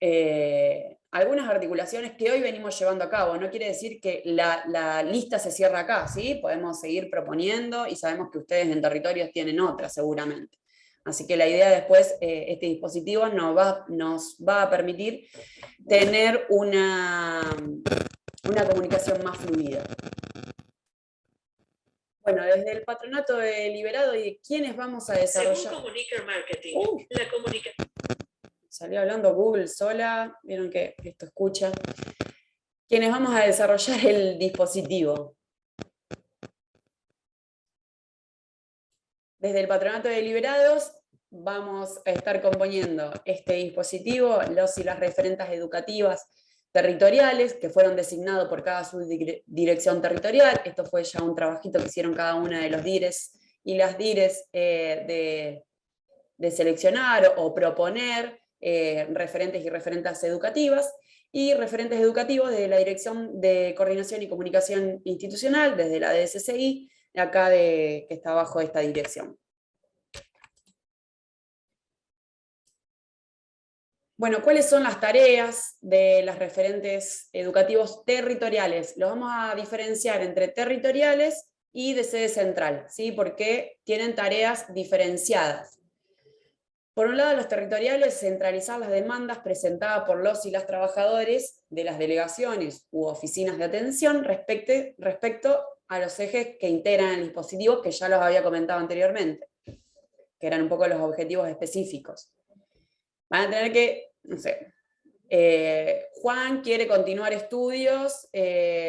articulaciones que hoy venimos llevando a cabo. No quiere decir que la lista se cierra acá, ¿sí? Podemos seguir proponiendo y sabemos que ustedes en territorios tienen otras seguramente. Así que la idea después, este dispositivo nos va a permitir tener una comunicación más fluida. Bueno, desde el Patronato Deliberado y de quiénes vamos a desarrollar. Según comunica marketing, la comunicación. Salió hablando Google sola, vieron que esto escucha. Quienes vamos a desarrollar el dispositivo. Desde el Patronato de Liberados vamos a estar componiendo este dispositivo, los y las referentes educativas territoriales que fueron designados por cada subdirección territorial. Esto fue ya un trabajito que hicieron cada una de los DIRES y las DIRES de seleccionar o proponer referentes y referentas educativas, y referentes educativos de la Dirección de Coordinación y Comunicación Institucional, desde la DSCI, acá que está bajo esta dirección. Bueno, ¿cuáles son las tareas de los referentes educativos territoriales? Los vamos a diferenciar entre territoriales y de sede central, ¿sí? Porque tienen tareas diferenciadas. Por un lado, los territoriales, centralizar las demandas presentadas por los y las trabajadores de las delegaciones u oficinas de atención respecto a los ejes que integran el dispositivo, que ya los había comentado anteriormente, que eran un poco los objetivos específicos. Van a tener que, no sé, Juan quiere continuar estudios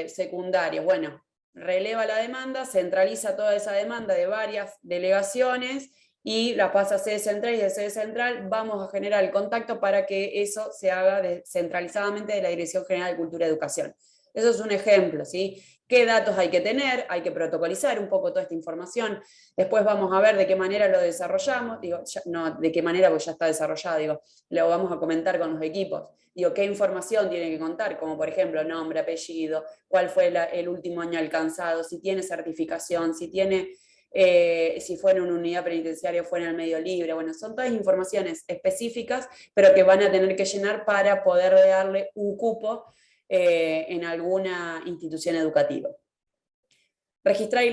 secundarios. Bueno, releva la demanda, centraliza toda esa demanda de varias delegaciones y la pasa a sede central, y de sede central vamos a generar el contacto para que eso se haga centralizadamente de la Dirección General de Cultura y Educación. Eso es un ejemplo, ¿sí? ¿Qué datos hay que tener? Hay que protocolizar un poco toda esta información. Después vamos a ver de qué manera lo desarrollamos. Digo, no, de qué manera, porque ya está desarrollado. Digo, lo vamos a comentar con los equipos. Digo, qué información tiene que contar, como por ejemplo nombre, apellido, cuál fue el último año alcanzado, si tiene certificación, si tiene... si fue en una unidad penitenciaria o fue en el medio libre. Bueno, son todas informaciones específicas, pero que van a tener que llenar para poder darle un cupo en alguna institución educativa. Registrar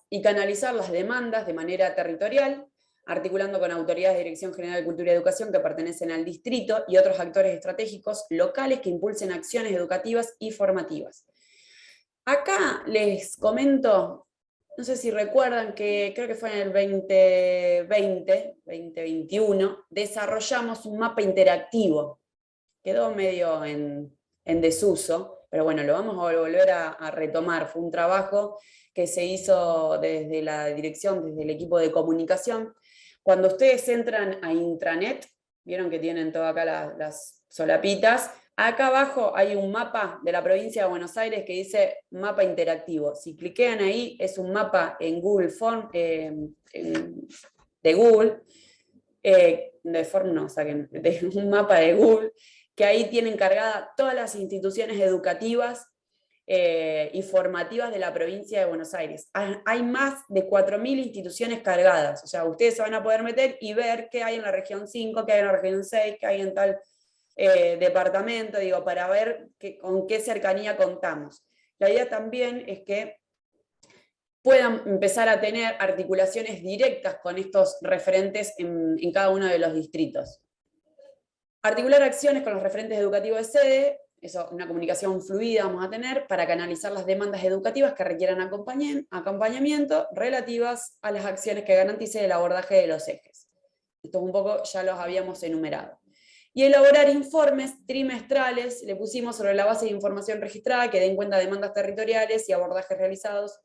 y canalizar las demandas de manera territorial, articulando con autoridades de Dirección General de Cultura y Educación que pertenecen al distrito y otros actores estratégicos locales que impulsen acciones educativas y formativas. Acá les comento, no sé si recuerdan que creo que fue en el 2021, desarrollamos un mapa interactivo. Quedó medio en desuso, pero bueno, lo vamos a volver a retomar. Fue un trabajo que se hizo desde la dirección, desde el equipo de comunicación. Cuando ustedes entran a intranet, vieron que tienen todo acá las solapitas, acá abajo hay un mapa de la provincia de Buenos Aires que dice mapa interactivo. Si cliquean ahí, es un mapa en Google Form, de Google, de Form no, saquen, de un mapa de Google, que ahí tienen cargadas todas las instituciones educativas y formativas de la provincia de Buenos Aires. Hay más de 4.000 instituciones cargadas, o sea, ustedes se van a poder meter y ver qué hay en la región 5, qué hay en la región 6, qué hay en tal departamento, digo, para ver con qué cercanía contamos. La idea también es que puedan empezar a tener articulaciones directas con estos referentes en cada uno de los distritos. Articular acciones con los referentes educativos de sede, eso, una comunicación fluida vamos a tener para canalizar las demandas educativas que requieran acompañamiento relativas a las acciones que garanticen el abordaje de los ejes. Esto un poco ya los habíamos enumerado. Y elaborar informes trimestrales, le pusimos sobre la base de información registrada que den cuenta de demandas territoriales y abordajes realizados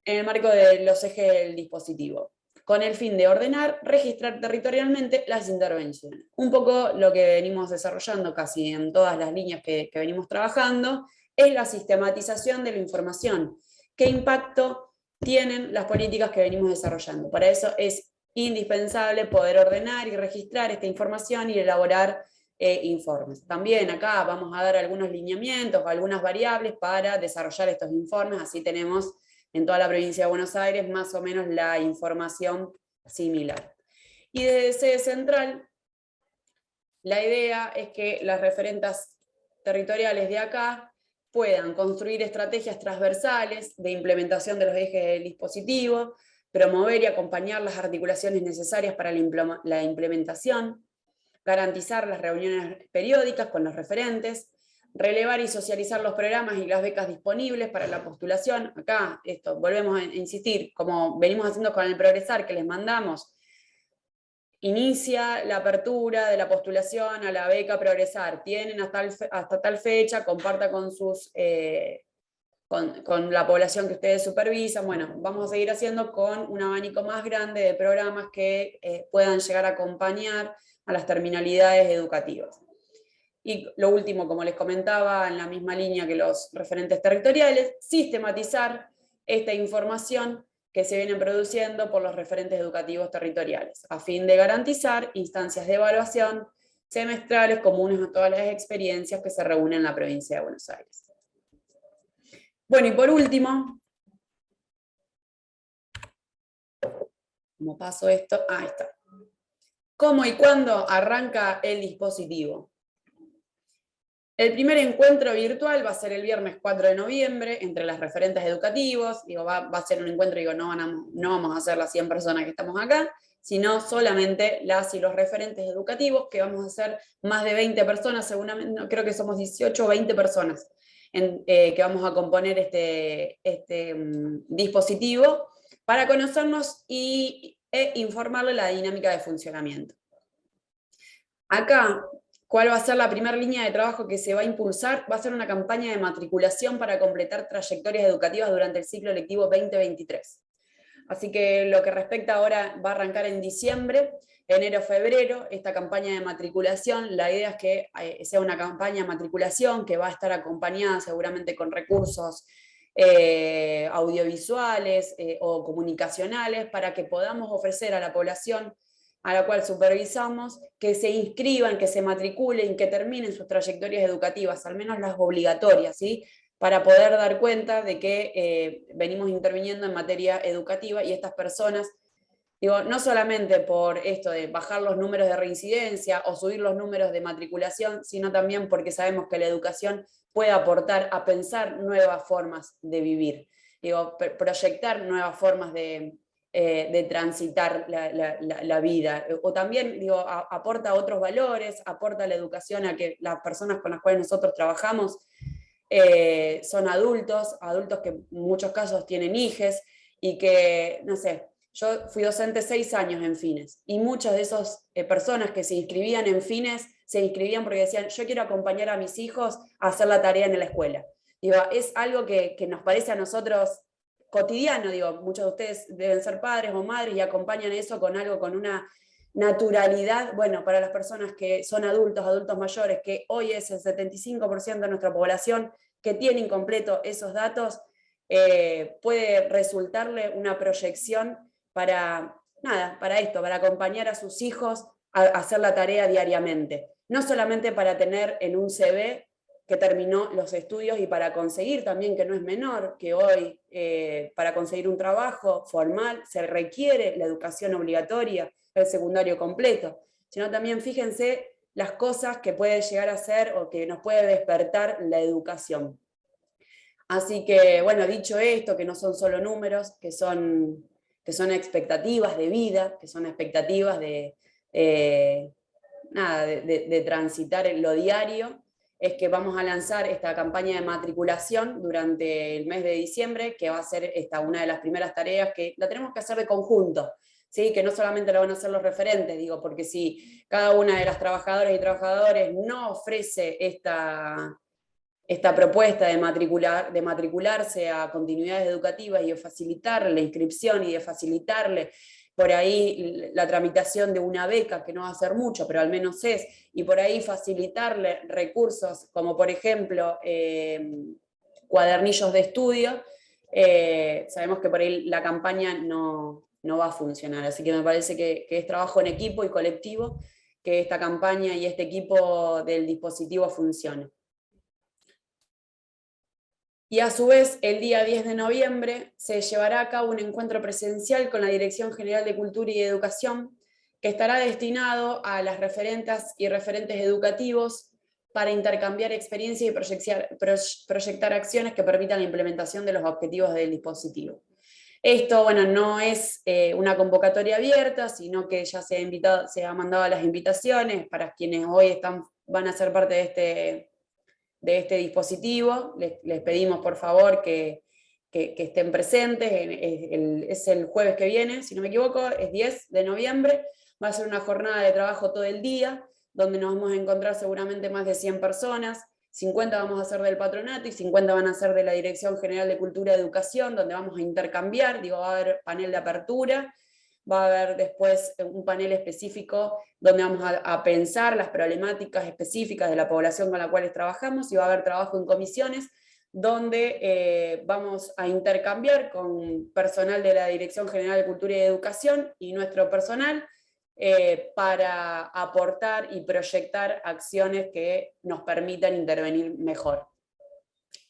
en el marco de los ejes del dispositivo, con el fin de ordenar, registrar territorialmente las intervenciones. Un poco lo que venimos desarrollando casi en todas las líneas que venimos trabajando, es la sistematización de la información. ¿Qué impacto tienen las políticas que venimos desarrollando? Para eso es indispensable poder ordenar y registrar esta información y elaborar informes. También acá vamos a dar algunos lineamientos, algunas variables para desarrollar estos informes, así tenemos en toda la provincia de Buenos Aires más o menos la información similar. Y desde sede central, la idea es que las referentas territoriales de acá puedan construir estrategias transversales de implementación de los ejes del dispositivo, promover y acompañar las articulaciones necesarias para la implementación, garantizar las reuniones periódicas con los referentes, relevar y socializar los programas y las becas disponibles para la postulación. Acá, esto, volvemos a insistir, como venimos haciendo con el Progresar, que les mandamos, inicia la apertura de la postulación a la beca Progresar, tienen hasta tal fecha, comparta con sus... con la población que ustedes supervisan. Bueno, vamos a seguir haciendo con un abanico más grande de programas que puedan llegar a acompañar a las terminalidades educativas. Y lo último, como les comentaba, en la misma línea que los referentes territoriales, sistematizar esta información que se vienen produciendo por los referentes educativos territoriales, a fin de garantizar instancias de evaluación semestrales comunes a todas las experiencias que se reúnen en la provincia de Buenos Aires. Bueno, y por último, ¿cómo paso esto? Ahí está. ¿Cómo y cuándo arranca el dispositivo? El primer encuentro virtual va a ser el viernes 4 de noviembre entre las referentes educativos. Digo, va a ser un encuentro, digo, no vamos a hacer las 100 personas que estamos acá, sino solamente las y los referentes educativos, que vamos a ser más de 20 personas, seguramente, no, creo que somos 18 o 20 personas que vamos a componer este dispositivo para conocernos e informarle la dinámica de funcionamiento. Acá, ¿cuál va a ser la primera línea de trabajo que se va a impulsar? Va a ser una campaña de matriculación para completar trayectorias educativas durante el ciclo lectivo 2023. Así que lo que respecta ahora va a arrancar en diciembre, enero, febrero, esta campaña de matriculación. La idea es que sea una campaña de matriculación que va a estar acompañada seguramente con recursos audiovisuales o comunicacionales para que podamos ofrecer a la población a la cual supervisamos, que se inscriban, que se matriculen, que terminen sus trayectorias educativas, al menos las obligatorias, ¿sí? Para poder dar cuenta de que venimos interviniendo en materia educativa y estas personas, digo, no solamente por esto de bajar los números de reincidencia o subir los números de matriculación, sino también porque sabemos que la educación puede aportar a pensar nuevas formas de vivir, digo, proyectar nuevas formas de transitar la vida, o también digo, aporta otros valores, aporta la educación a que las personas con las cuales nosotros trabajamos son adultos que en muchos casos tienen hijes, y que, no sé, yo fui docente 6 años en Fines, y muchas de esas personas que se inscribían en Fines, se inscribían porque decían, yo quiero acompañar a mis hijos a hacer la tarea en la escuela. Digo, es algo que nos parece a nosotros cotidiano, digo, muchos de ustedes deben ser padres o madres y acompañan eso con algo, con una naturalidad. Bueno, para las personas que son adultos mayores, que hoy es el 75% de nuestra población que tiene incompleto esos datos, puede resultarle una proyección para esto, para acompañar a sus hijos a hacer la tarea diariamente. No solamente para tener en un CV que terminó los estudios y para conseguir también, que no es menor, que hoy para conseguir un trabajo formal se requiere la educación obligatoria, el secundario completo, sino también fíjense las cosas que puede llegar a ser o que nos puede despertar la educación. Así que, bueno, dicho esto, que no son solo números, que son expectativas de vida, que son expectativas de transitar en lo diario, es que vamos a lanzar esta campaña de matriculación durante el mes de diciembre, que va a ser una de las primeras tareas que la tenemos que hacer de conjunto, ¿sí? Que no solamente lo van a hacer los referentes, digo, porque si cada una de las trabajadoras y trabajadores no ofrece esta propuesta de matricularse a continuidades educativas y de facilitarle la inscripción y de facilitarle por ahí la tramitación de una beca, que no va a ser mucho, pero al menos es, y por ahí facilitarle recursos como por ejemplo cuadernillos de estudio, sabemos que por ahí la campaña no va a funcionar, así que me parece que es trabajo en equipo y colectivo que esta campaña y este equipo del dispositivo funcione. Y a su vez, el día 10 de noviembre se llevará a cabo un encuentro presencial con la Dirección General de Cultura y Educación, que estará destinado a las referentas y referentes educativos para intercambiar experiencias y proyectar acciones que permitan la implementación de los objetivos del dispositivo. Esto, bueno, no es una convocatoria abierta, sino que ya se ha mandado las invitaciones para quienes hoy van a ser parte de este dispositivo. Les pedimos por favor que estén presentes. Es el jueves que viene, si no me equivoco, es 10 de noviembre, va a ser una jornada de trabajo todo el día, donde nos vamos a encontrar seguramente más de 100 personas, 50 vamos a ser del patronato y 50 van a ser de la Dirección General de Cultura y Educación, donde vamos a intercambiar, digo, va a haber panel de apertura, va a haber después un panel específico donde vamos a pensar las problemáticas específicas de la población con la cual trabajamos, y va a haber trabajo en comisiones, donde vamos a intercambiar con personal de la Dirección General de Cultura y Educación y nuestro personal para aportar y proyectar acciones que nos permitan intervenir mejor.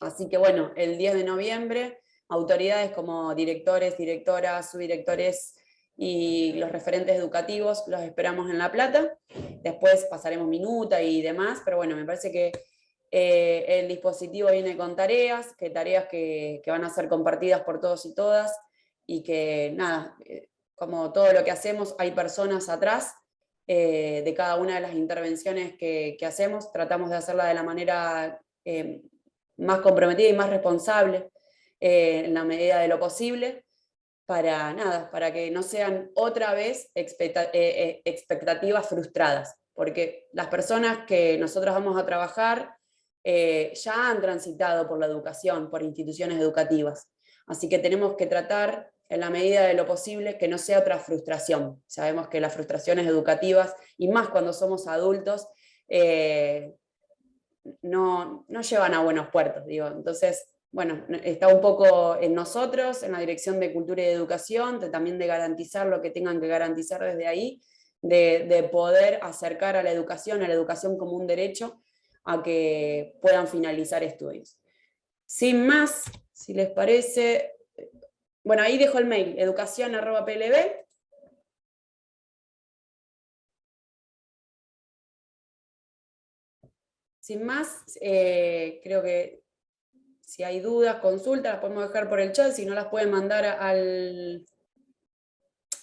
Así que bueno, el 10 de noviembre, autoridades como directores, directoras, subdirectores y los referentes educativos los esperamos en La Plata. Después pasaremos minuta y demás, pero bueno, me parece que el dispositivo viene con tareas que van a ser compartidas por todos y todas, y que nada, como todo lo que hacemos, hay personas atrás de cada una de las intervenciones que hacemos, tratamos de hacerla de la manera más comprometida y más responsable en la medida de lo posible, para que no sean otra vez expectativas frustradas, porque las personas que nosotros vamos a trabajar ya han transitado por la educación, por instituciones educativas, así que tenemos que tratar en la medida de lo posible que no sea otra frustración. Sabemos que las frustraciones educativas, y más cuando somos adultos, no llevan a buenos puertos, digo. Entonces, bueno, está un poco en nosotros, en la Dirección de Cultura y Educación, también de garantizar lo que tengan que garantizar desde ahí, de poder acercar a la educación como un derecho, a que puedan finalizar estudios. Sin más, si les parece, bueno, ahí dejo el mail, educacion@plb. Sin más, creo que si hay dudas, consultas, las podemos dejar por el chat, si no las pueden mandar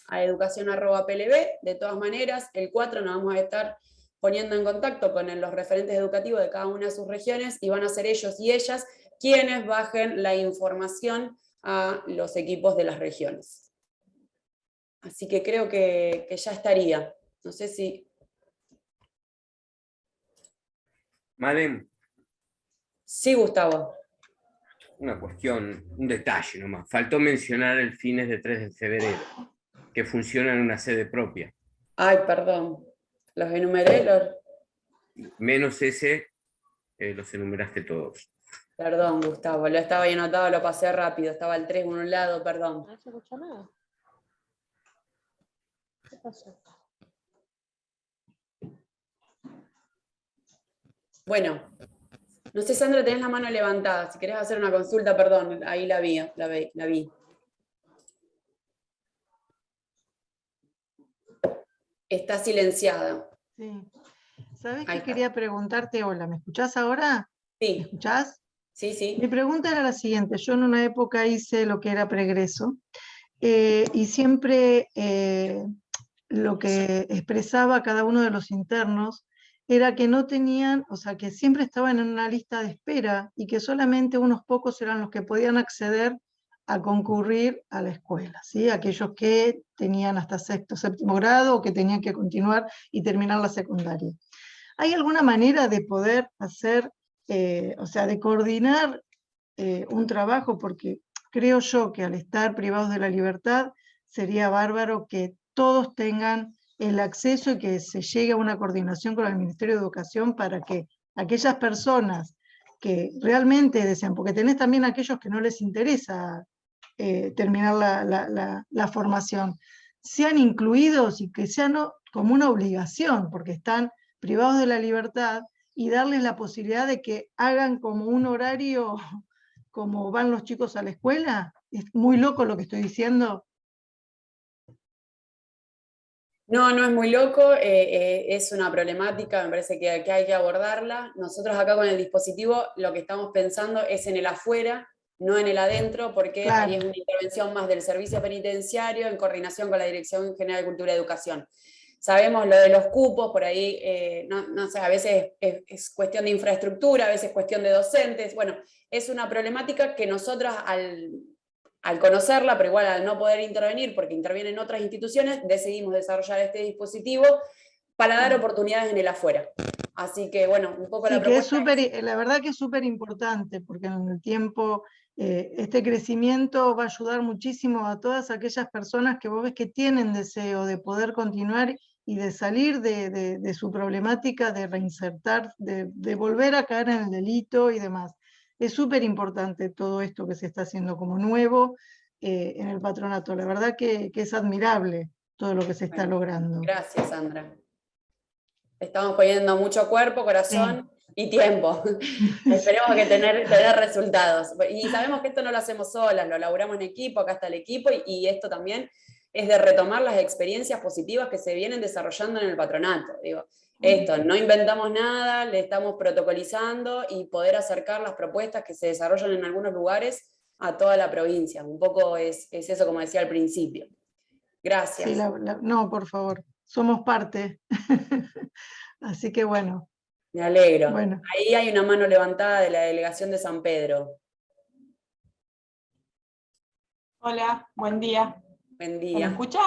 a educacion@plb. De todas maneras, el 4 nos vamos a estar poniendo en contacto con los referentes educativos de cada una de sus regiones, y van a ser ellos y ellas quienes bajen la información a los equipos de las regiones. Así que creo que ya estaría. No sé si... Malen, Sí, Gustavo. una cuestión, un detalle nomás. Faltó mencionar el fines de 3 de febrero, que funciona en una sede propia. Ay, perdón. Los enumeré, Menos ese, los enumeraste todos. Perdón, Gustavo, lo estaba ahí anotado, lo pasé rápido. Estaba el 3 en un lado, perdón. No se escucha nada. ¿Qué pasó? Bueno, no sé, Sandra, tenés la mano levantada. Si querés hacer una consulta, perdón, ahí la vi. Está silenciada. Sí. ¿Sabés Ahí qué está. quería preguntarte? Hola, ¿me escuchás ahora? ¿Me Sí, escuchás? sí. Mi pregunta era la siguiente. Yo en una época hice lo que era pregreso y siempre lo que expresaba cada uno de los internos era que no tenían, o sea, que siempre estaban en una lista de espera y que solamente unos pocos eran los que podían acceder a concurrir a la escuela, ¿sí? Aquellos que tenían hasta sexto, séptimo grado o que tenían que continuar y terminar la secundaria. ¿Hay alguna manera de poder hacer, o sea, de coordinar un trabajo? Porque creo yo que al estar privados de la libertad sería bárbaro que todos tengan el acceso y que se llegue a una coordinación con el Ministerio de Educación para que aquellas personas que realmente desean, porque tenés también aquellos que no les interesa terminar la formación, sean incluidos y que sean como una obligación, porque están privados de la libertad, y darles la posibilidad de que hagan como un horario como van los chicos a la escuela. ¿Es muy loco lo que estoy diciendo? No es muy loco, es una problemática, me parece que hay que abordarla. Nosotros acá con el dispositivo lo que estamos pensando es en el afuera, no en el adentro, porque Claro. ahí es una intervención más del servicio penitenciario en coordinación con la Dirección General de Cultura y Educación. Sabemos lo de los cupos, por ahí, no sé, a veces es cuestión de infraestructura, a veces es cuestión de docentes. Bueno, es una problemática que nosotros al conocerla, pero igual al no poder intervenir porque intervienen otras instituciones, decidimos desarrollar este dispositivo para dar oportunidades en el afuera. Así que bueno, un poco Sí, la que es propuesta la verdad que es súper importante, porque en el tiempo este crecimiento va a ayudar muchísimo a todas aquellas personas que vos ves que tienen deseo de poder continuar y de salir de su problemática, de reinsertar, de volver a caer en el delito y demás. es súper importante todo esto que se está haciendo como nuevo en el patronato. La verdad que es admirable todo lo que se está Bueno, logrando. gracias, Sandra. Estamos poniendo mucho cuerpo, corazón y tiempo. Esperemos que tener resultados. Y sabemos que esto no lo hacemos solas, lo laburamos en equipo, acá está el equipo, y esto también es de retomar las experiencias positivas que se vienen desarrollando en el patronato. Digo, esto, no inventamos nada, le estamos protocolizando y poder acercar las propuestas que se desarrollan en algunos lugares a toda la provincia. Un poco es eso, como decía al principio. Gracias. Sí, no, por favor, somos parte. Así que bueno. Me alegro. Bueno. Ahí hay una mano levantada de la delegación de San Pedro. Hola, buen día. Buen ¿Se me día. escucha?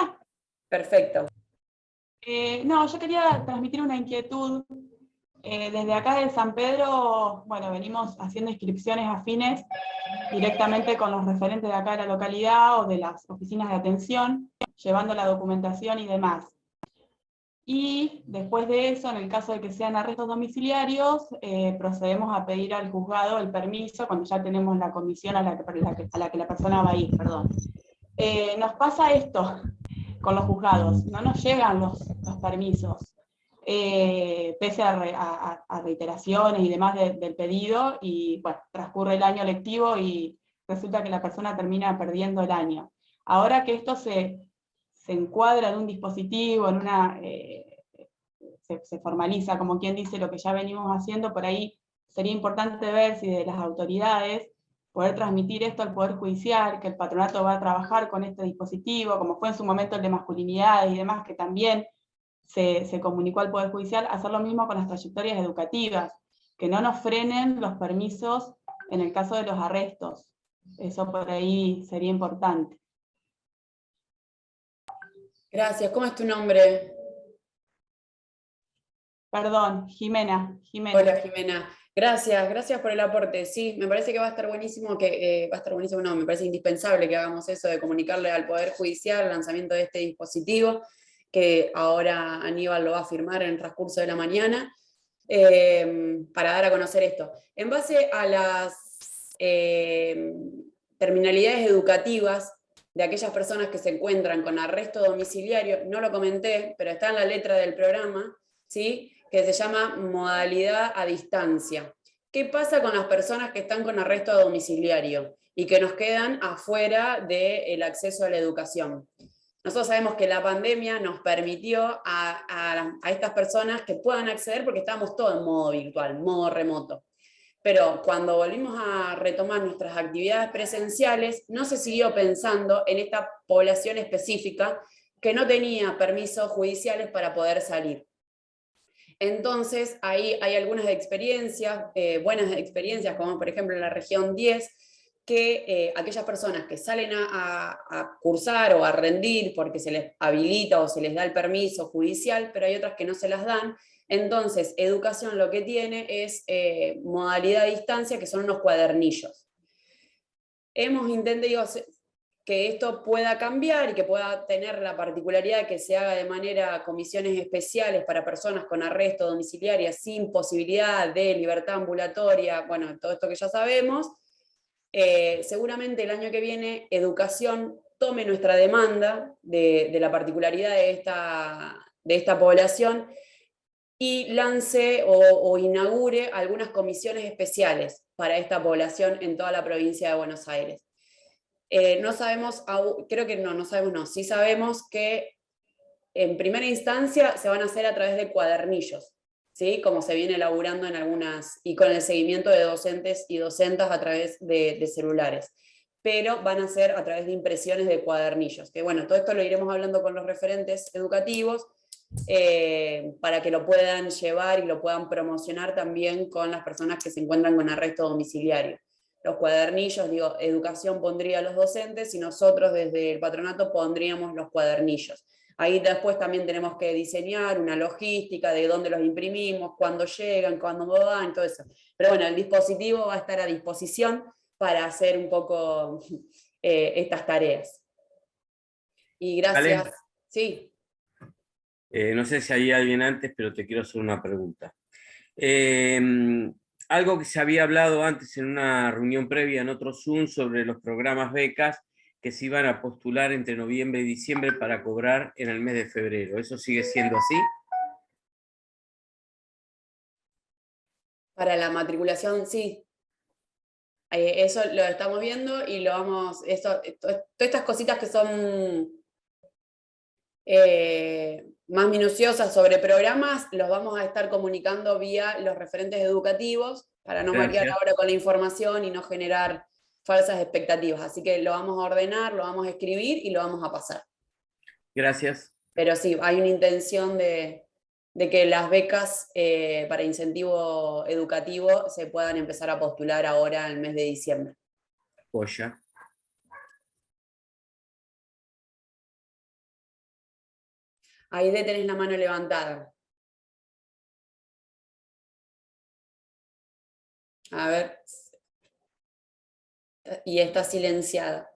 Perfecto. No, yo quería transmitir una inquietud. Desde acá de San Pedro, bueno, venimos haciendo inscripciones afines directamente con los referentes de acá de la localidad o de las oficinas de atención, llevando la documentación y demás. Y después de eso, en el caso de que sean arrestos domiciliarios, procedemos a pedir al juzgado el permiso cuando ya tenemos la comisión a la que la persona va a ir, perdón. Nos pasa esto con los juzgados, no nos llegan los permisos, pese a reiteraciones y demás del pedido, y bueno, transcurre el año lectivo y resulta que la persona termina perdiendo el año. Ahora que esto se encuadra en un dispositivo, en una, se formaliza, como quien dice, lo que ya venimos haciendo, por ahí sería importante ver si de las autoridades poder transmitir esto al Poder Judicial, que el patronato va a trabajar con este dispositivo, como fue en su momento el de masculinidad y demás, que también se comunicó al Poder Judicial, hacer lo mismo con las trayectorias educativas, que no nos frenen los permisos en el caso de los arrestos. Eso por ahí sería importante. Gracias. ¿Cómo es tu nombre? Perdón, Jimena. Hola, Jimena. Gracias por el aporte. Sí, me parece que va a estar buenísimo, no, me parece indispensable que hagamos eso de comunicarle al Poder Judicial el lanzamiento de este dispositivo, que ahora Aníbal lo va a firmar en el transcurso de la mañana, para dar a conocer esto. En base a las terminalidades educativas de aquellas personas que se encuentran con arresto domiciliario, no lo comenté, pero está en la letra del programa, ¿sí?, que se llama modalidad a distancia. ¿Qué pasa con las personas que están con arresto domiciliario y que nos quedan afuera del acceso a la educación? Nosotros sabemos que la pandemia nos permitió a estas personas que puedan acceder porque estábamos todos en modo virtual, modo remoto. Pero cuando volvimos a retomar nuestras actividades presenciales, no se siguió pensando en esta población específica que no tenía permisos judiciales para poder salir. Entonces, ahí hay algunas experiencias, buenas experiencias, como por ejemplo en la región 10, que aquellas personas que salen a cursar o a rendir porque se les habilita o se les da el permiso judicial, pero hay otras que no se las dan. Entonces, educación lo que tiene es modalidad a distancia, que son unos cuadernillos. Hemos intentado que esto pueda cambiar y que pueda tener la particularidad de que se haga de manera comisiones especiales para personas con arresto domiciliario sin posibilidad de libertad ambulatoria, bueno, todo esto que ya sabemos. Seguramente el año que viene Educación tome nuestra demanda de la particularidad de esta población y lance o inaugure algunas comisiones especiales para esta población en toda la provincia de Buenos Aires. No sabemos, creo que no sabemos, no, sí sabemos que en primera instancia se van a hacer a través de cuadernillos, ¿sí?, como se viene elaborando en algunas, y con el seguimiento de docentes y docentas a través de celulares, pero van a ser a través de impresiones de cuadernillos, que bueno, todo esto lo iremos hablando con los referentes educativos, para que lo puedan llevar y lo puedan promocionar también con las personas que se encuentran con arresto domiciliario. Los cuadernillos, digo, Educación pondría a los docentes y nosotros desde el patronato pondríamos los cuadernillos. Ahí después también tenemos que diseñar una logística de dónde los imprimimos, cuándo llegan, cuándo van, todo eso. Pero bueno, el dispositivo va a estar a disposición para hacer un poco estas tareas. Y gracias. Ale. Sí. No sé si hay alguien antes, pero te quiero hacer una pregunta. algo que se había hablado antes en una reunión previa en otro Zoom sobre los programas becas que se iban a postular entre noviembre y diciembre para cobrar en el mes de febrero. ¿Eso sigue siendo así? Para la matriculación, sí. Eso lo estamos viendo y lo vamos, todas estas cositas que son más minuciosas sobre programas, los vamos a estar comunicando vía los referentes educativos para no marear Gracias. ahora con la información y no generar falsas expectativas. Así que lo vamos a ordenar, lo vamos a escribir y lo vamos a pasar. Gracias. Pero sí, hay una intención de que las becas para incentivo educativo se puedan empezar a postular ahora en el mes de diciembre. Joya. Aide, tenés la mano levantada. A ver. Y está silenciada.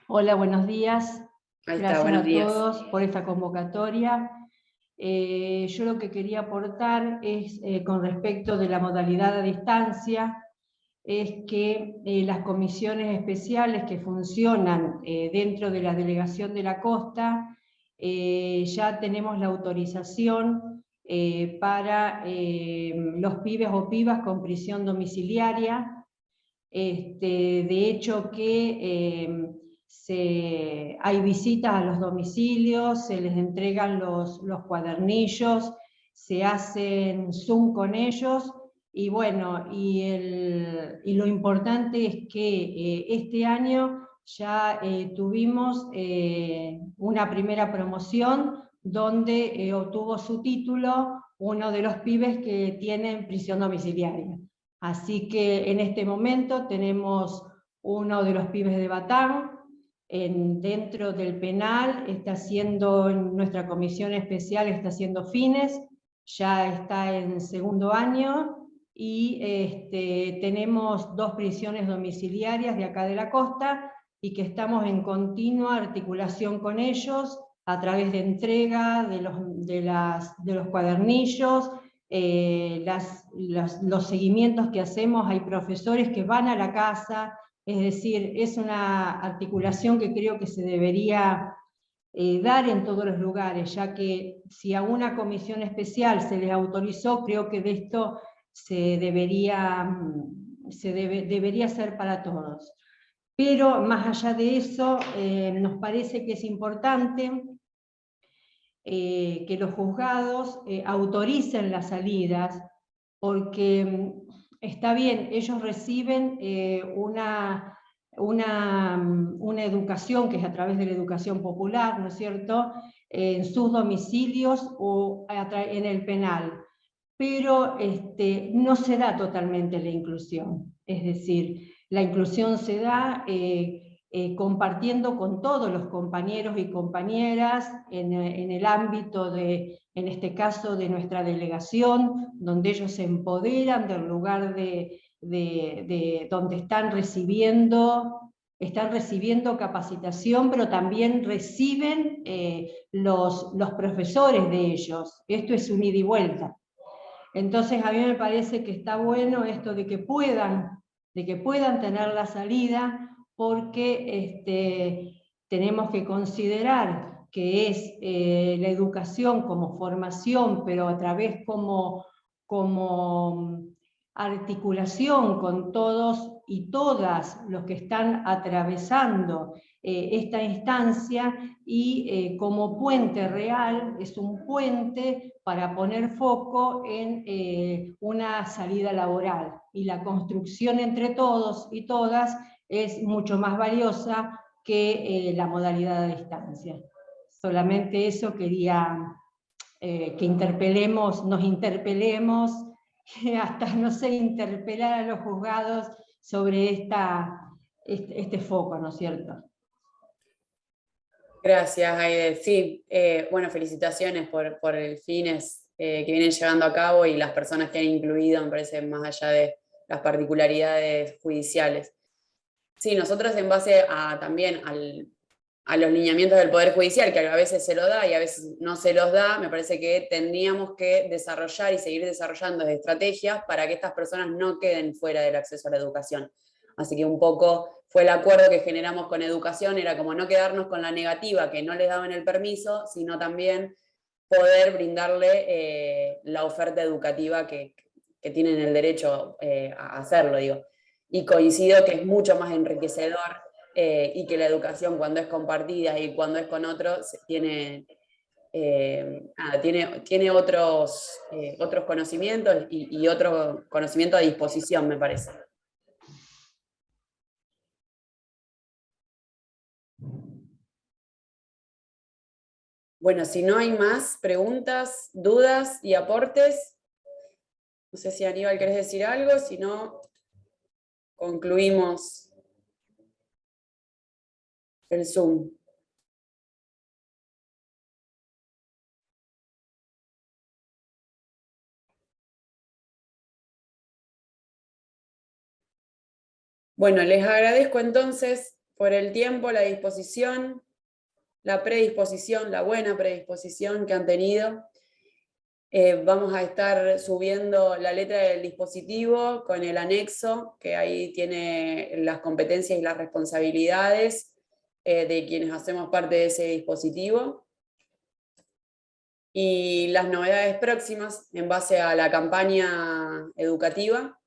Hola, buenos días. Ahí está, Gracias buenos a días. todos por esta convocatoria. Yo lo que quería aportar es, con respecto de la modalidad a distancia, es que las comisiones especiales que funcionan dentro de la Delegación de la Costa, ya tenemos la autorización para los pibes o pibas con prisión domiciliaria. De hecho que hay visitas a los domicilios, se les entregan los cuadernillos, se hacen Zoom con ellos, y bueno, y lo importante es que este año ya tuvimos una primera promoción donde obtuvo su título uno de los pibes que tienen prisión domiciliaria. Así que en este momento tenemos uno de los pibes de Batán, dentro del penal, está haciendo, nuestra comisión especial está haciendo fines, ya está en segundo año, y tenemos 2 prisiones domiciliarias de acá de la costa, y que estamos en continua articulación con ellos, a través de entrega de los cuadernillos, los seguimientos que hacemos. Hay profesores que van a la casa, es decir, es una articulación que creo que se debería dar en todos los lugares, ya que si a una comisión especial se les autorizó, creo que de esto debería ser para todos. Pero más allá de eso, nos parece que es importante que los juzgados autoricen las salidas, porque está bien, ellos reciben una educación que es a través de la educación popular, ¿no es cierto?, en sus domicilios o en el penal, pero no se da totalmente la inclusión, es decir, la inclusión se da compartiendo con todos los compañeros y compañeras en el ámbito en este caso de nuestra delegación, donde ellos se empoderan del lugar de donde están recibiendo capacitación, pero también reciben los profesores de ellos. Esto es un ida y vuelta. Entonces a mí me parece que está bueno esto de que puedan tener la salida, porque tenemos que considerar que es la educación como formación, pero a través como articulación con todos y todas los que están atravesando esta instancia, y como puente real, es un puente para poner foco en una salida laboral, y la construcción entre todos y todas es mucho más valiosa que la modalidad a distancia. Solamente eso quería que nos interpelemos, hasta, no sé, interpelar a los juzgados sobre este foco, ¿no es cierto? Gracias, Aide. Sí, bueno, felicitaciones por el fines que vienen llevando a cabo y las personas que han incluido, me parece, más allá de las particularidades judiciales. Sí, nosotros en base también a los lineamientos del Poder Judicial, que a veces se lo da y a veces no se los da, me parece que tendríamos que desarrollar y seguir desarrollando estrategias para que estas personas no queden fuera del acceso a la educación. Así que un poco fue el acuerdo que generamos con educación, era como no quedarnos con la negativa que no les daban el permiso, sino también poder brindarle la oferta educativa que tienen el derecho a hacerlo, digo. Y coincido que es mucho más enriquecedor y que la educación cuando es compartida y cuando es con otros tiene otros conocimientos y otro conocimiento a disposición, me parece. Bueno, si no hay más preguntas, dudas y aportes, no sé si Aníbal querés decir algo, si no, concluimos el Zoom. Bueno, les agradezco entonces por el tiempo, la disposición, la predisposición, la buena predisposición que han tenido. Vamos a estar subiendo la letra del dispositivo con el anexo, que ahí tiene las competencias y las responsabilidades de quienes hacemos parte de ese dispositivo. Y las novedades próximas en base a la campaña educativa,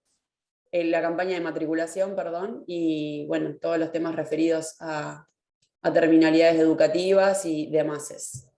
la campaña de matriculación, perdón, y bueno, todos los temas referidos a terminalidades educativas y demás.